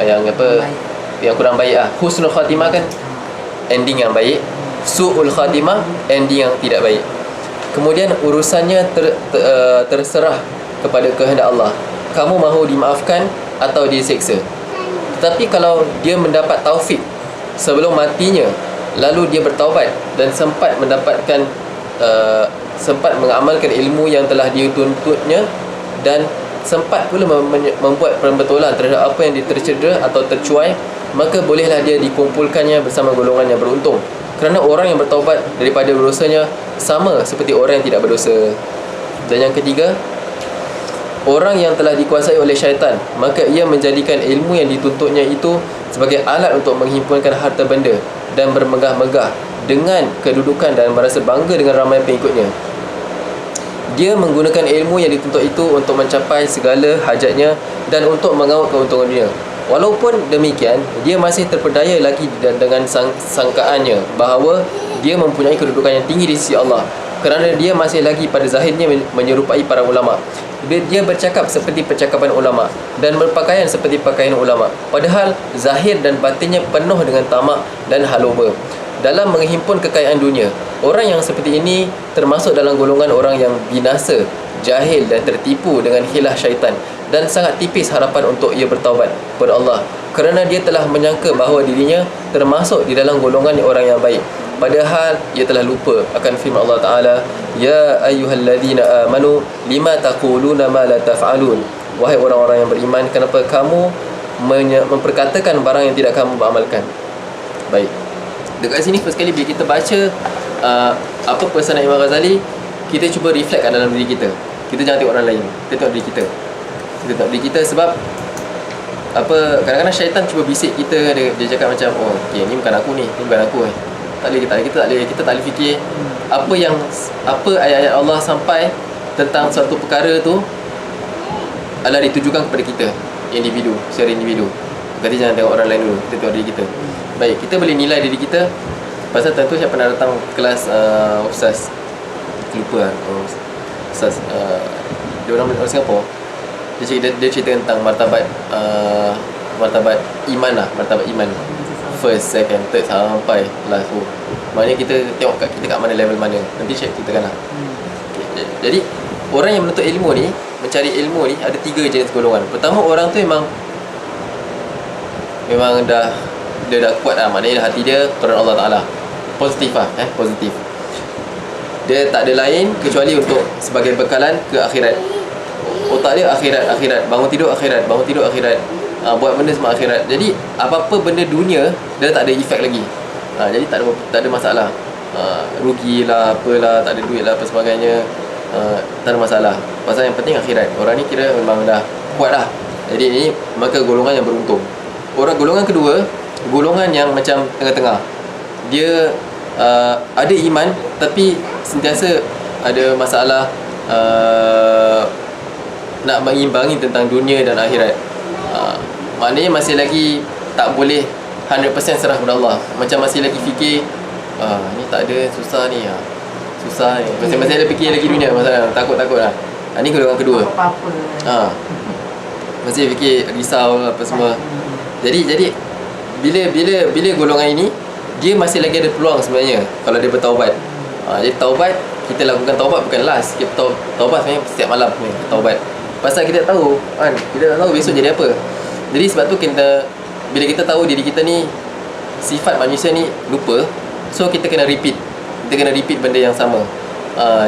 Yang apa, yang kurang baik lah. Husnul khatimah kan ending yang baik, su'ul khatimah ending yang tidak baik. Kemudian urusannya terserah kepada kehendak Allah. Kamu mahu dimaafkan atau diseksa. Tetapi kalau dia mendapat taufik sebelum matinya, lalu dia bertaubat dan sempat mendapatkan sempat mengamalkan ilmu yang telah dia tuntutnya, dan sempat pula membuat pembetulan terhadap apa yang dia tercedera atau tercuai, maka bolehlah dia dikumpulkannya bersama golongan yang beruntung. Kerana orang yang bertaubat daripada dosanya sama seperti orang yang tidak berdosa. Dan yang ketiga, orang yang telah dikuasai oleh syaitan, maka ia menjadikan ilmu yang dituntutnya itu sebagai alat untuk menghimpunkan harta benda dan bermegah-megah dengan kedudukan dan merasa bangga dengan ramai pengikutnya. Dia menggunakan ilmu yang dituntut itu untuk mencapai segala hajatnya dan untuk mengaut keuntungan dunia. Walaupun demikian, dia masih terpedaya lagi dengan sangkaannya bahawa dia mempunyai kedudukan yang tinggi di sisi Allah, kerana dia masih lagi pada zahirnya menyerupai para ulama. Dia bercakap seperti percakapan ulama dan berpakaian seperti pakaian ulama, padahal zahir dan batinnya penuh dengan tamak dan haloba dalam menghimpun kekayaan dunia. Orang yang seperti ini termasuk dalam golongan orang yang binasa, jahil dan tertipu dengan hilah syaitan, dan sangat tipis harapan untuk ia bertaubat kepada Allah, kerana dia telah menyangka bahawa dirinya termasuk di dalam golongan orang yang baik, padahal ia telah lupa akan firman Allah Ta'ala, ya ayyuhalladzina amanu lima taquluna ma la taf'alun. Wahai orang-orang yang beriman, kenapa kamu memperkatakan barang yang tidak kamu beramalkan? Baik, dekat sini first kali bila kita baca apa pesanan Imam Ghazali, kita cuba reflect kat dalam diri kita. Kita jangan tengok orang lain, kita tengok diri kita. Kita tengok diri kita, sebab apa, kadang-kadang syaitan cuba bisik kita. Dia cakap macam, oh okay, ni bukan aku ni bukan aku. Kita tak boleh fikir apa ayat-ayat Allah sampai tentang suatu perkara tu adalah ditujukan kepada kita, individu, secara individu. Jadi jangan tengok orang lain dulu, kita tengok diri kita. Baik, kita boleh nilai diri kita. Pasal tentu saya pernah datang kelas Ustaz, lupa lah, Ustaz dia orang Singapura. Dia cerita tentang martabat iman lah, martabat iman, first, second, third sampai last tu. Maknanya kita tengok kita kat mana, level mana. Nanti Syekh ceritakan lah. Jadi orang yang menuntut ilmu ni, mencari ilmu ni, ada 3 jenis golongan. Pertama, orang tu memang dia dah kuat lah, maknanya hati dia kerana Allah Ta'ala, positif lah, positif. Dia tak ada lain kecuali untuk sebagai bekalan ke akhirat. Otak dia akhirat, bangun tidur akhirat, buat benda semua akhirat. Jadi apa-apa benda dunia dia tak ada efek lagi. Jadi tak ada masalah. Rugilah, apalah, tak ada duit lah, apa sebagainya, tak ada masalah. Pasal yang penting akhirat. Orang ni kira memang dah kuat lah. Jadi ini maka golongan yang beruntung. Orang golongan kedua, golongan yang macam tengah-tengah. Dia ada iman tapi sentiasa ada masalah nak mengimbangi tentang dunia dan akhirat. Maknanya masih lagi tak boleh 100% serah kepada Allah. Macam masih lagi fikir ni tak ada, susah ni, susah ni. Masih ada fikir lagi dunia, masalah takut-takut lah. Ni golongan kedua. Apa-apa. Masih fikir risau apa semua. Jadi bila golongan ini, dia masih lagi ada peluang sebenarnya kalau dia bertaubat. Jadi taubat, kita lakukan taubat bukan last. Kita taubat sebenarnya setiap malam ni taubat. Pasal kita tak tahu kan, kita tak tahu besok jadi apa. Jadi sebab tu bila kita tahu diri kita ni sifat manusia ni lupa, so kita kena repeat. Kita kena repeat benda yang sama.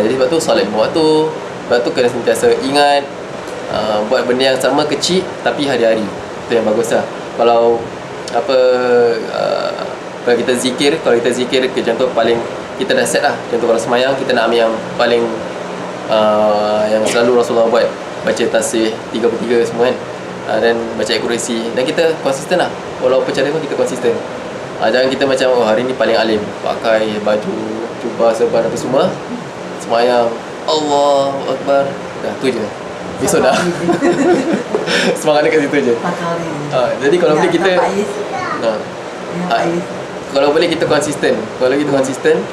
Jadi sebab tu solat 5 waktu. Sebab tu kena sentiasa ingat buat benda yang sama kecil tapi hari-hari. Itu yang bagus lah. Kalau kalau kita zikir, contoh paling kita dah set lah. Contoh kalau semayang, kita nak ambil yang paling yang selalu Rasulullah buat, baca tasbih 33 semua kan, dan baca ayat kursi, dan kita konsisten lah. Walau apa cara pun kita konsisten. Jangan kita macam hari ni paling alim, pakai baju jubah serban apa semua, semayang Allahu Akbar, dah tu je, besok dah. Semangat dekat situ je. Jadi kalau boleh kita kalau boleh kita konsisten.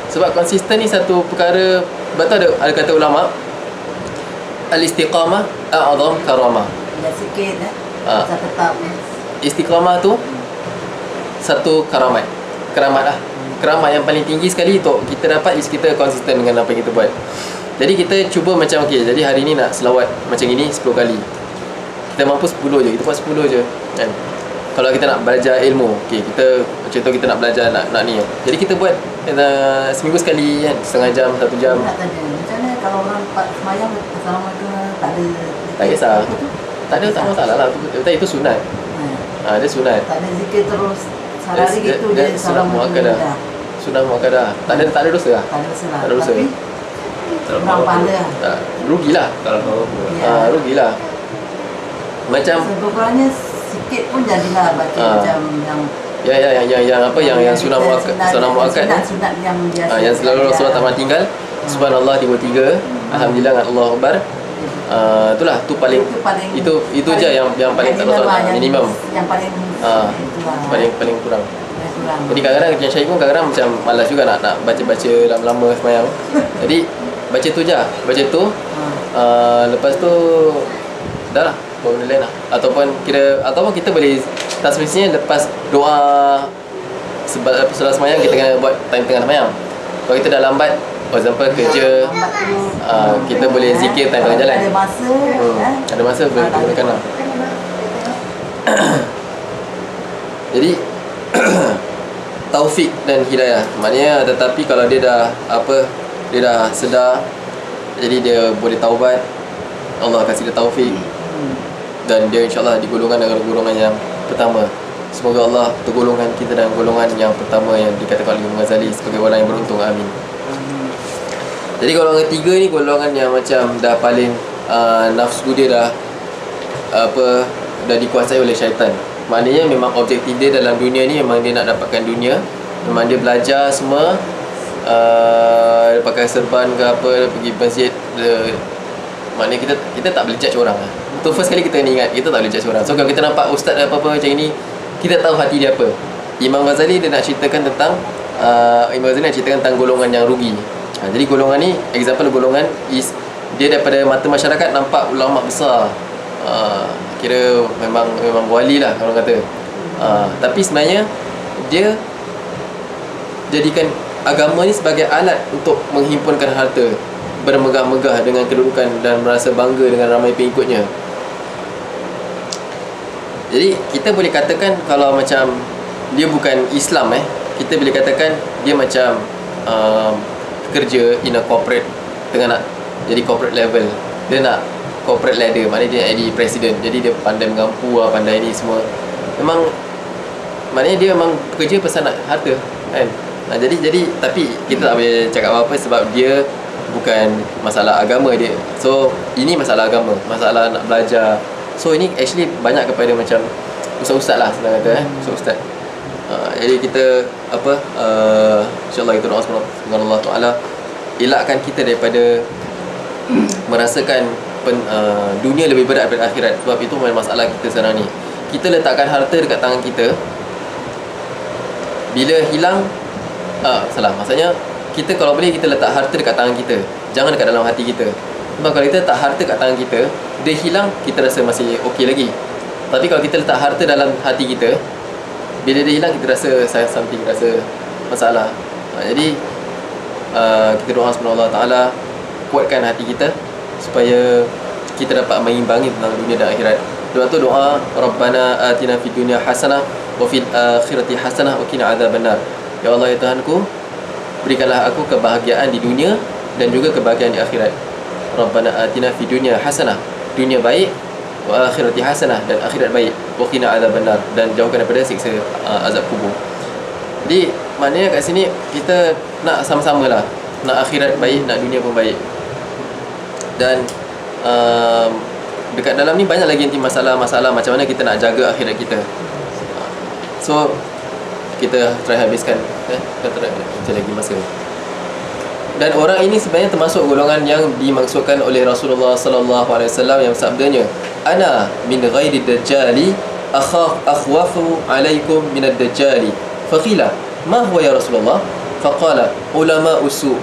Sebab konsisten ni satu perkara. Sebab tu ada kata ulama, al-istiqamah a'zam karamah. Ya sikit saya tetap. Istiqamah tu satu keramat lah. Keramat yang paling tinggi sekali untuk kita dapat is kita konsisten dengan apa yang kita buat. Jadi kita cuba macam jadi hari ni nak selawat macam ini 10 kali. Kita mampu 10 je, kita buat 10 je kan. Kalau kita nak belajar ilmu, kita contoh kita nak belajar nak ni. Jadi kita buat seminggu sekali kan, setengah jam, 1 jam. Nak tanya, macam mana kalau orang semayang Assalamualaikum tak ada? Tak kisah. Tak masalah lah. Itu sunat. Dia sunat. Tak ada zikir terus sehari gitu dia sunat muakkadah. Sunat muakkadah. Tak ada dosa lah. Tak ada dosa. Kurang pahala. Rugilah kalau rugilah. Macam sebenarnya sikit pun jadilah baca macam yang sunat muakkad sunat yang biasa yang selalu Rasulullah tak pernah tinggal. Subhanallah 33, alhamdulillah dengan Allahu Akbar. Itulah tu paling itu je yang paling tak masalah, minimum. Yang paling kurang. Jadi kadang-kadang yang Syahid pun kadang-kadang macam malas juga nak baca-baca lama-lama semayang. Jadi baca tu je, lepas tu dah lah, buat benda lain lah. Ataupun kita boleh tasbihnya lepas doa setelah semayang, kita kena buat time tengah semayang. Kalau kita dah lambat, for example kerja, kita boleh zikir time tengah jalan. Ada masa boleh kita gunakan lah. Jadi taufik dan hidayah, maknanya tetapi kalau dia dah sedar, jadi dia boleh taubat, Allah kasih dia taufik, dan dia insyaAllah digolongan dengan golongan yang pertama. Semoga Allah tergolongan kita dan golongan yang pertama yang dikatakan oleh Imam Ghazali sebagai orang yang beruntung. Amin. Jadi golongan ketiga ni golongan yang macam dah paling nafsu dia dah dikuasai oleh syaitan. Maknanya memang objektif dia dalam dunia ni memang dia nak dapatkan dunia. Memang dia belajar semua, pakai serban ke apa, pergi masjid. Maknanya kita tak boleh judge orang lah. Tu first kali kita kena ingat, kita tak boleh judge orang. So kalau kita nampak ustaz apa-apa macam ini, kita tahu hati dia apa. Imam Ghazali dia nak ceritakan tentang tentang golongan yang rugi. Jadi golongan ni, example golongan is dia daripada mata masyarakat nampak ulama besar, kira memang wali lah kalau kata. Tapi sebenarnya dia jadikan agama ni sebagai alat untuk menghimpunkan harta, bermegah-megah dengan kedudukan dan merasa bangga dengan ramai pengikutnya. Jadi kita boleh katakan kalau macam dia bukan Islam, kita boleh katakan dia macam kerja in a corporate, tengah nak jadi corporate level, dia nak corporate ladder, maknanya dia jadi presiden. Jadi dia pandai mengampu lah, pandai ni semua. Memang maknanya dia memang kerja pasal nak harta kan. Jadi tapi kita tak boleh cakap apa-apa sebab dia bukan masalah agama dia. So ini masalah agama, masalah nak belajar. So ini actually banyak kepada macam ustaz-ustaz lah senang kata, ustaz-ustaz. Jadi kita insyaAllah kita doa semoga Allah Ta'ala elakkan kita daripada merasakan dunia lebih berat daripada akhirat. Sebab itu masalah kita sekarang ni. Kita letakkan harta dekat tangan kita, bila hilang, maksudnya kita kalau boleh kita letak harta dekat tangan kita, jangan dekat dalam hati kita. Sebab kalau kita letak harta dekat tangan kita, dia hilang, kita rasa masih okey lagi. Tapi kalau kita letak harta dalam hati kita, bila dia hilang, kita rasa something, rasa masalah. Jadi kita doa semoga Allah Ta'ala kuatkan hati kita supaya kita dapat mengimbangi tentang dunia dan akhirat. Doa tu doa Rabbana atina fid dunya hasanah wa fil akhirati hasanah wa qina adzabannar. Ya Allah, ya Tuhanku, berikanlah aku kebahagiaan di dunia dan juga kebahagiaan di akhirat. Rabbana atina fid dunya hasanah, dunia baik, wa akhirati hasanah, dan akhirat baik, wa qina adzabannar, dan jauhkan daripada siksa azab kubur. Jadi maknanya kat sini kita nak sama-sama lah, nak akhirat baik, nak dunia pun baik. Dan dekat dalam ni banyak lagi nanti masalah-masalah macam mana kita nak jaga akhirat kita. So kita try habiskan kita lagi masa. Dan orang ini sebenarnya termasuk golongan yang dimaksudkan oleh Rasulullah sallallahu alaihi wasallam yang sabdanya, ana min ghairi dajjali akhwafu alaikum min ad-dajjali. Faqila ma huwa ya Rasulullah? Faqala ulama usu.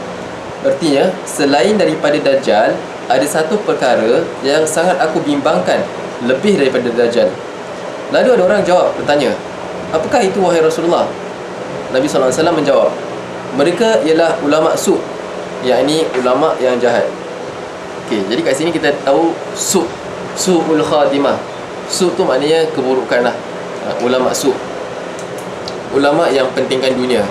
Artinya, selain daripada dajjal, ada satu perkara yang sangat aku bimbangkan lebih daripada dajjal. Lalu ada orang jawab, bertanya, apakah itu wahai Rasulullah? Nabi SAW menjawab, mereka ialah ulama su', yakni ulama yang jahat. Okey, jadi kat sini kita tahu su'ul khatimah. Su' tu maknanya keburukan lah. Ulama su', ulama yang pentingkan dunia.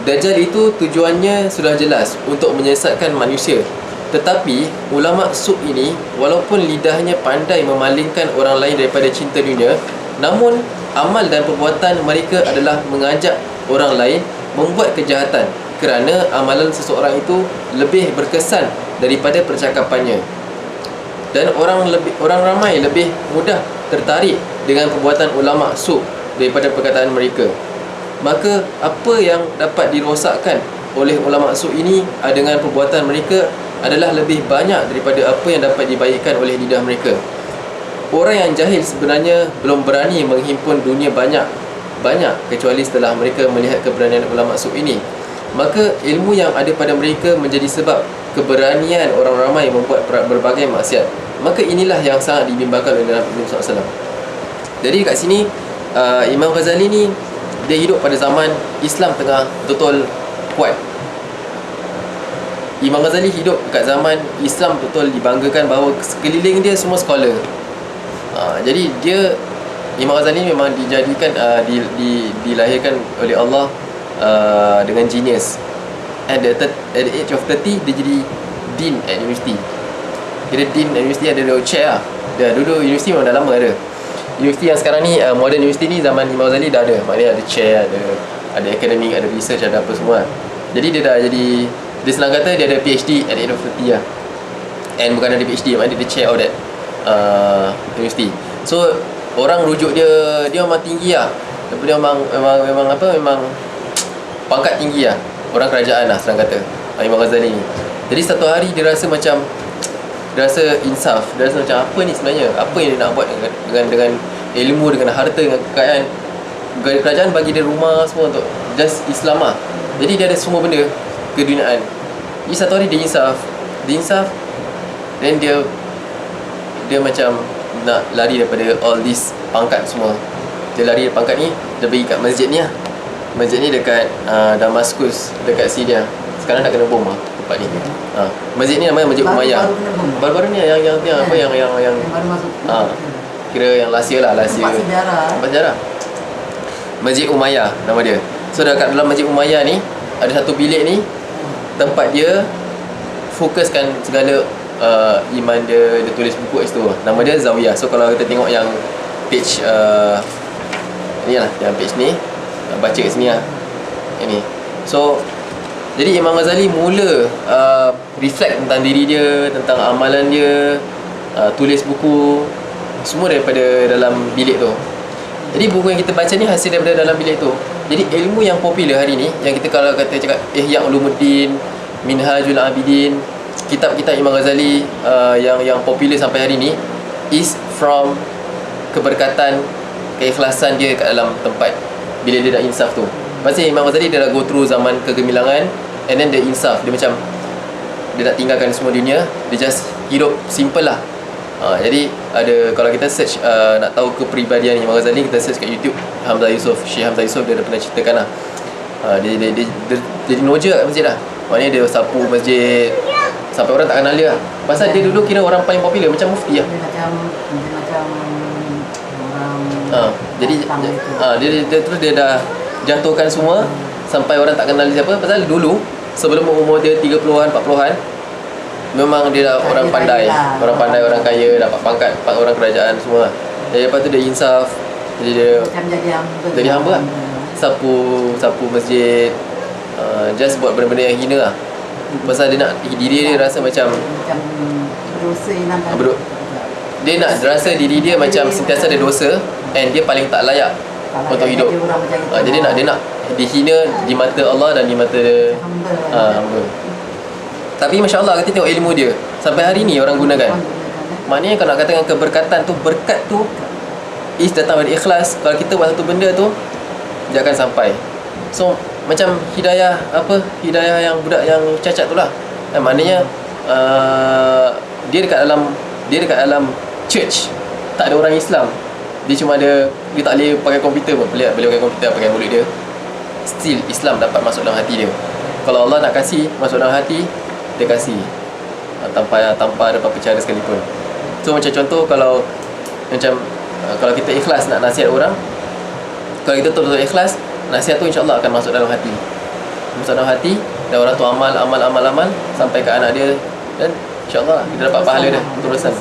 Dajjal itu tujuannya sudah jelas, untuk menyesatkan manusia. Tetapi ulama su' ini, walaupun lidahnya pandai memalingkan orang lain daripada cinta dunia, namun amal dan perbuatan mereka adalah mengajak orang lain membuat kejahatan, kerana amalan seseorang itu lebih berkesan daripada percakapannya. Dan orang ramai lebih mudah tertarik dengan perbuatan ulama su' daripada perkataan mereka. Maka apa yang dapat dirosakkan oleh ulama su' ini dengan perbuatan mereka adalah lebih banyak daripada apa yang dapat dibaikkan oleh lidah mereka. Orang yang jahil sebenarnya belum berani menghimpun dunia banyak kecuali setelah mereka melihat keberanian ulama su' ini. Maka ilmu yang ada pada mereka menjadi sebab keberanian orang ramai membuat berbagai maksiat. Maka inilah yang sangat dibimbangkan oleh Nabi SAW. Jadi kat sini Imam Ghazali ni dia hidup pada zaman Islam tengah betul kuat. Imam Ghazali hidup dekat zaman Islam betul dibanggakan bahawa sekeliling dia semua scholar. Jadi dia, Imam Ghazali memang dijadikan dilahirkan oleh Allah dengan genius. At the age of 30 dia jadi dean at university. Kira dean at university ada chair lah. Dia dulu university memang dah lama ada. Universiti yang sekarang ni, modern university ni, zaman Imam Ghazali dah ada. Maknanya ada chair, ada academic, ada research, ada apa semua. Jadi dia dah jadi, dia senang kata dia ada PhD at the age of 30 lah. And bukan ada PhD, maknanya dia chair of that university. So orang rujuk dia memang tinggi lah. Dia memang pangkat tinggi lah. Orang kerajaan lah senang kata, Imam Ghazali ni. Jadi satu hari dia rasa macam, dia rasa insaf, dia rasa macam apa ni sebenarnya, apa yang dia nak buat dengan ilmu, dengan harta, dengan kekayaan. Kerajaan bagi dia rumah semua untuk just Islam lah. Jadi dia ada semua benda keduniaan. Jadi satu hari dia insaf, then dia macam nak lari daripada all this pangkat semua. Dia lari dari pangkat ni, dia pergi kat masjid ni lah. Masjid ni dekat Damaskus, dekat Syria. Sekarang nak kena bom lah tempat ni. Masjid ni namanya Masjid Umayyah. Baru-baru ni yang apa yang baru masuk. Kira yang last year lah, Tempat sejarah. Masjid Umayyah nama dia. So dekat dalam Masjid Umayyah ni ada satu bilik ni, tempat dia fokuskan segala iman dia tulis buku kat situ. Nama dia Zawiyah. So kalau kita tengok yang page ni lah, yang page ni, baca kat sini lah. Ini. So jadi Imam Ghazali mula reflect tentang diri dia, tentang amalan dia, tulis buku, semua daripada dalam bilik tu. Jadi buku yang kita baca ni hasil daripada dalam bilik tu. Jadi ilmu yang popular hari ni, yang kita kalau kata cakap Ihya Ulumuddin, Minhajul Abidin, kitab-kitab Imam Ghazali yang popular sampai hari ni is from keberkatan, keikhlasan dia kat dalam tempat bila dia nak insaf tu. Pasal Imam Ghazali dia dah go through zaman kegemilangan, and then dia insaf, dia macam dia nak tinggalkan semua dunia, dia just hidup simple lah. Jadi ada, kalau kita search nak tahu kepribadian Imam Ghazali, kita search kat YouTube Hamzah Yusof, Syekh Hamzah Yusof, dia dah pernah ceritakan lah. Dia jadi noja kat masjid lah. Maknanya dia sapu masjid sampai orang tak kenal dia lah. Pasal dia dulu kira orang paling popular, macam mufti lah. Dia macam orang Jadi dia terus dia dah jatuhkan semua sampai orang tak kenal dia siapa. Pasal dulu sebelum umur dia 30-an, 40-an, memang dia dah orang pandai, orang kaya, dapat pangkat orang kerajaan semua. Jadi lepas tu dia insaf, jadi dia macam jadi hamba lah. Sapu masjid, just buat benda-benda yang hina lah. Pasal dia nak, diri dia rasa macam berdosa hilangkan. Dia nak rasa diri dia macam sentiasa ada dosa, and dia paling tak layak untuk hidup. Jadi dia nak dihina di mata Allah dan di mata hamba. Tapi Masya Allah, kita tengok ilmu dia sampai hari ni orang gunakan. Maknanya kalau nak katakan keberkatan tu, berkat tu is datang dari ikhlas. Kalau kita buat satu benda tu, dia akan sampai. So macam hidayah yang budak yang cacat tu lah. Maknanya dia dekat dalam church, tak ada orang Islam. Dia cuma ada, dia tak boleh pakai komputer pun. Boleh pakai komputer, pakai mulut dia. Still Islam dapat masuk dalam hati dia. Kalau Allah nak kasih masuk dalam hati, dia kasih tanpa ada apa-apa cara sekalipun. So macam contoh, kalau kita ikhlas nak nasihat orang, kalau kita betul-betul ikhlas, nasihat tu insya-Allah akan masuk dalam hati. Masuk dalam hati, dan orang tu amal sampai ke anak dia, dan insya-Allah kita dapat pahala dia terusan.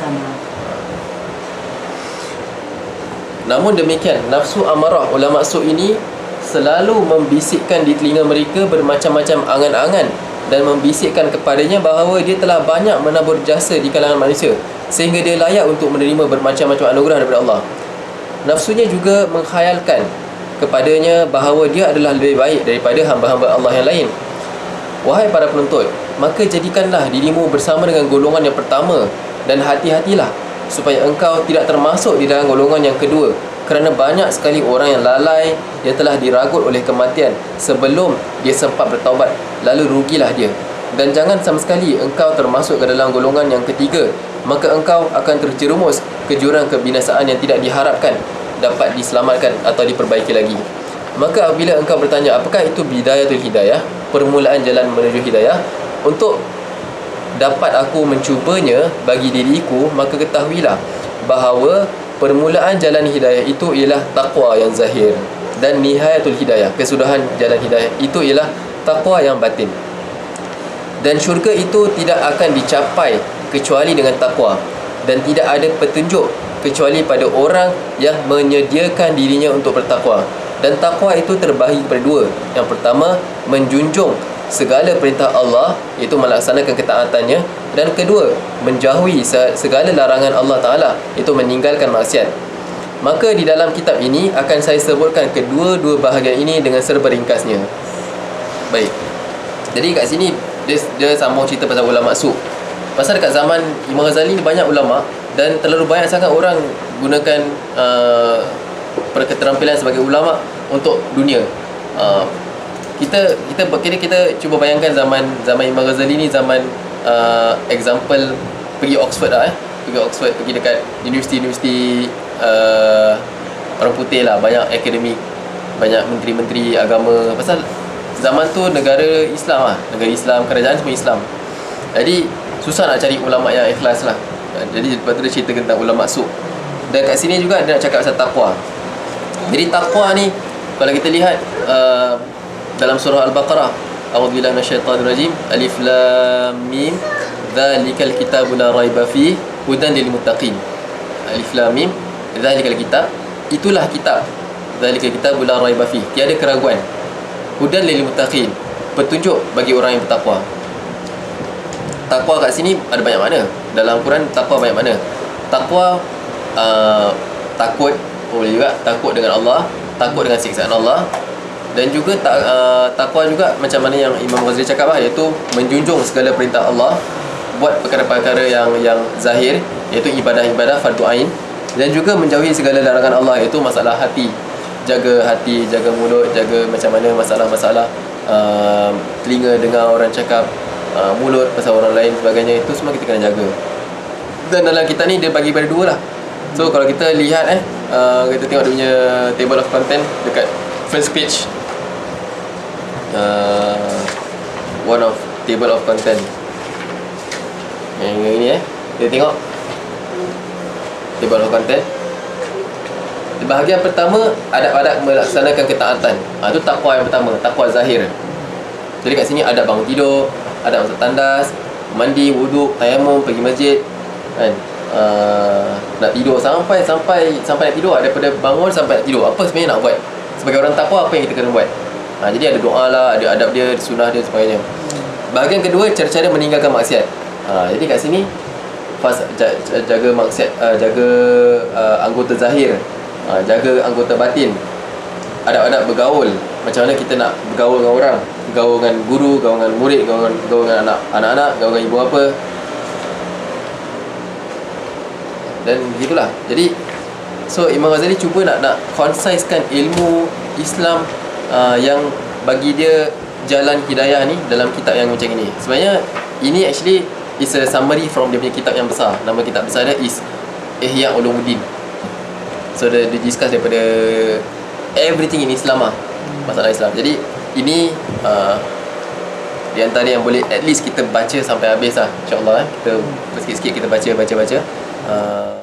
Namun demikian, nafsu amarah ulama su ini selalu membisikkan di telinga mereka bermacam-macam angan-angan dan membisikkan kepadanya bahawa dia telah banyak menabur jasa di kalangan manusia sehingga dia layak untuk menerima bermacam-macam anugerah daripada Allah. Nafsunya juga menghayalkan kepadanya bahawa dia adalah lebih baik daripada hamba-hamba Allah yang lain. Wahai para penuntut, maka jadikanlah dirimu bersama dengan golongan yang pertama, dan hati-hatilah supaya engkau tidak termasuk di dalam golongan yang kedua, kerana banyak sekali orang yang lalai, yang telah diragut oleh kematian sebelum dia sempat bertaubat, lalu rugilah dia. Dan jangan sama sekali engkau termasuk ke dalam golongan yang ketiga, maka engkau akan terjerumus ke jurang kebinasaan yang tidak diharapkan dapat diselamatkan atau diperbaiki lagi. Maka apabila engkau bertanya, apakah itu bidayatul hidayah, permulaan jalan menuju hidayah, untuk dapat aku mencubanya bagi diriku, maka ketahuilah bahawa permulaan jalan hidayah itu ialah taqwa yang zahir, dan nihayatul hidayah, kesudahan jalan hidayah itu ialah taqwa yang batin. Dan syurga itu tidak akan dicapai kecuali dengan taqwa, dan tidak ada petunjuk kecuali pada orang yang menyediakan dirinya untuk bertakwa. Dan takwa itu terbahagi kepada dua. Yang pertama, menjunjung segala perintah Allah, iaitu melaksanakan ketaatannya. Dan kedua, menjauhi segala larangan Allah Ta'ala, iaitu meninggalkan maksiat. Maka di dalam kitab ini akan saya sebutkan kedua-dua bahagian ini dengan serba ringkasnya. Baik, jadi kat sini dia sambung cerita pasal ulama su. Pasal dekat zaman Imam Ghazali ni banyak ulama, dan terlalu banyak sangat orang gunakan keterampilan sebagai ulama untuk dunia. Kita cuba bayangkan zaman Imam Ghazali ni zaman example pergi Oxford lah, pergi dekat universiti orang putih lah, banyak akademik, banyak menteri-menteri agama. Pasal zaman tu negara Islam lah, negara Islam, kerajaan semua Islam. Jadi susah nak cari ulama yang ikhlas lah. Jadi lepas tu dia cerita tentang ulama su. Dan kat sini juga dia nak cakap pasal taqwa. Jadi taqwa ni, kalau kita lihat dalam surah Al-Baqarah, a'udzubillahi minasyaitonir rajim, alif lam mim, dzalikal kitabu la raiba fihi hudan lil muttaqin. Alif lam mim, dzalikal kitab, itulah kitab, dzalikal kitabu la raiba fihi, tiada keraguan, hudan lil muttaqin, petunjuk bagi orang yang bertakwa. Takwa kat sini ada banyak makna. Dalam Quran takwa banyak makna. Takwa takut, boleh juga takut dengan Allah, takut dengan siksaan Allah. Dan juga takwa juga macam mana yang Imam Ghazali cakap lah, iaitu menjunjung segala perintah Allah buat perkara-perkara yang zahir, iaitu ibadah-ibadah fardu ain, dan juga menjauhi segala larangan Allah, iaitu masalah hati. Jaga hati, jaga mulut, jaga macam mana masalah-masalah telinga dengar orang cakap, mulut pasal orang lain sebagainya, itu semua kita kena jaga. Dan dalam kitab ni dia bagi pada dua lah. So kalau kita lihat kita tengok dia punya table of content dekat first page, one of table of content yang ini kita tengok table of content. Di bahagian pertama, adab-adab melaksanakan ketaatan. Itu takwa yang pertama, takwa zahir. Jadi kat sini adab bangun tidur, adab masuk tandas, mandi, wuduk, tayamum, pergi masjid, kan? Nak tidur sampai nak tidur, daripada bangun sampai nak tidur, apa sebenarnya nak buat sebagai orang takwa, apa yang kita kena buat. Jadi ada doa lah, ada adab dia, sunnah dia, sebagainya. Bahagian kedua, cara-cara meninggalkan maksiat. Jadi kat sini jaga maksiat, jaga anggota zahir, jaga anggota batin, adab-adab bergaul, macam mana kita nak bergaul dengan orang, bergaul dengan guru, bergaul dengan murid, bergaul dengan anak-anak, bergaul dengan ibu bapa, dan begitulah. Jadi so Imam Ghazali cuba nak concise-kan ilmu Islam yang bagi dia jalan hidayah ni dalam kitab yang macam ini. Sebenarnya ini actually is a summary from dia punya kitab yang besar. Nama kitab besar dia is Ihya Ulumuddin. So dia discuss daripada everything in Islam lah, masalah Islam. Jadi ini di antara yang boleh at least kita baca sampai habis lah, InsyaAllah. Kita sikit-sikit kita baca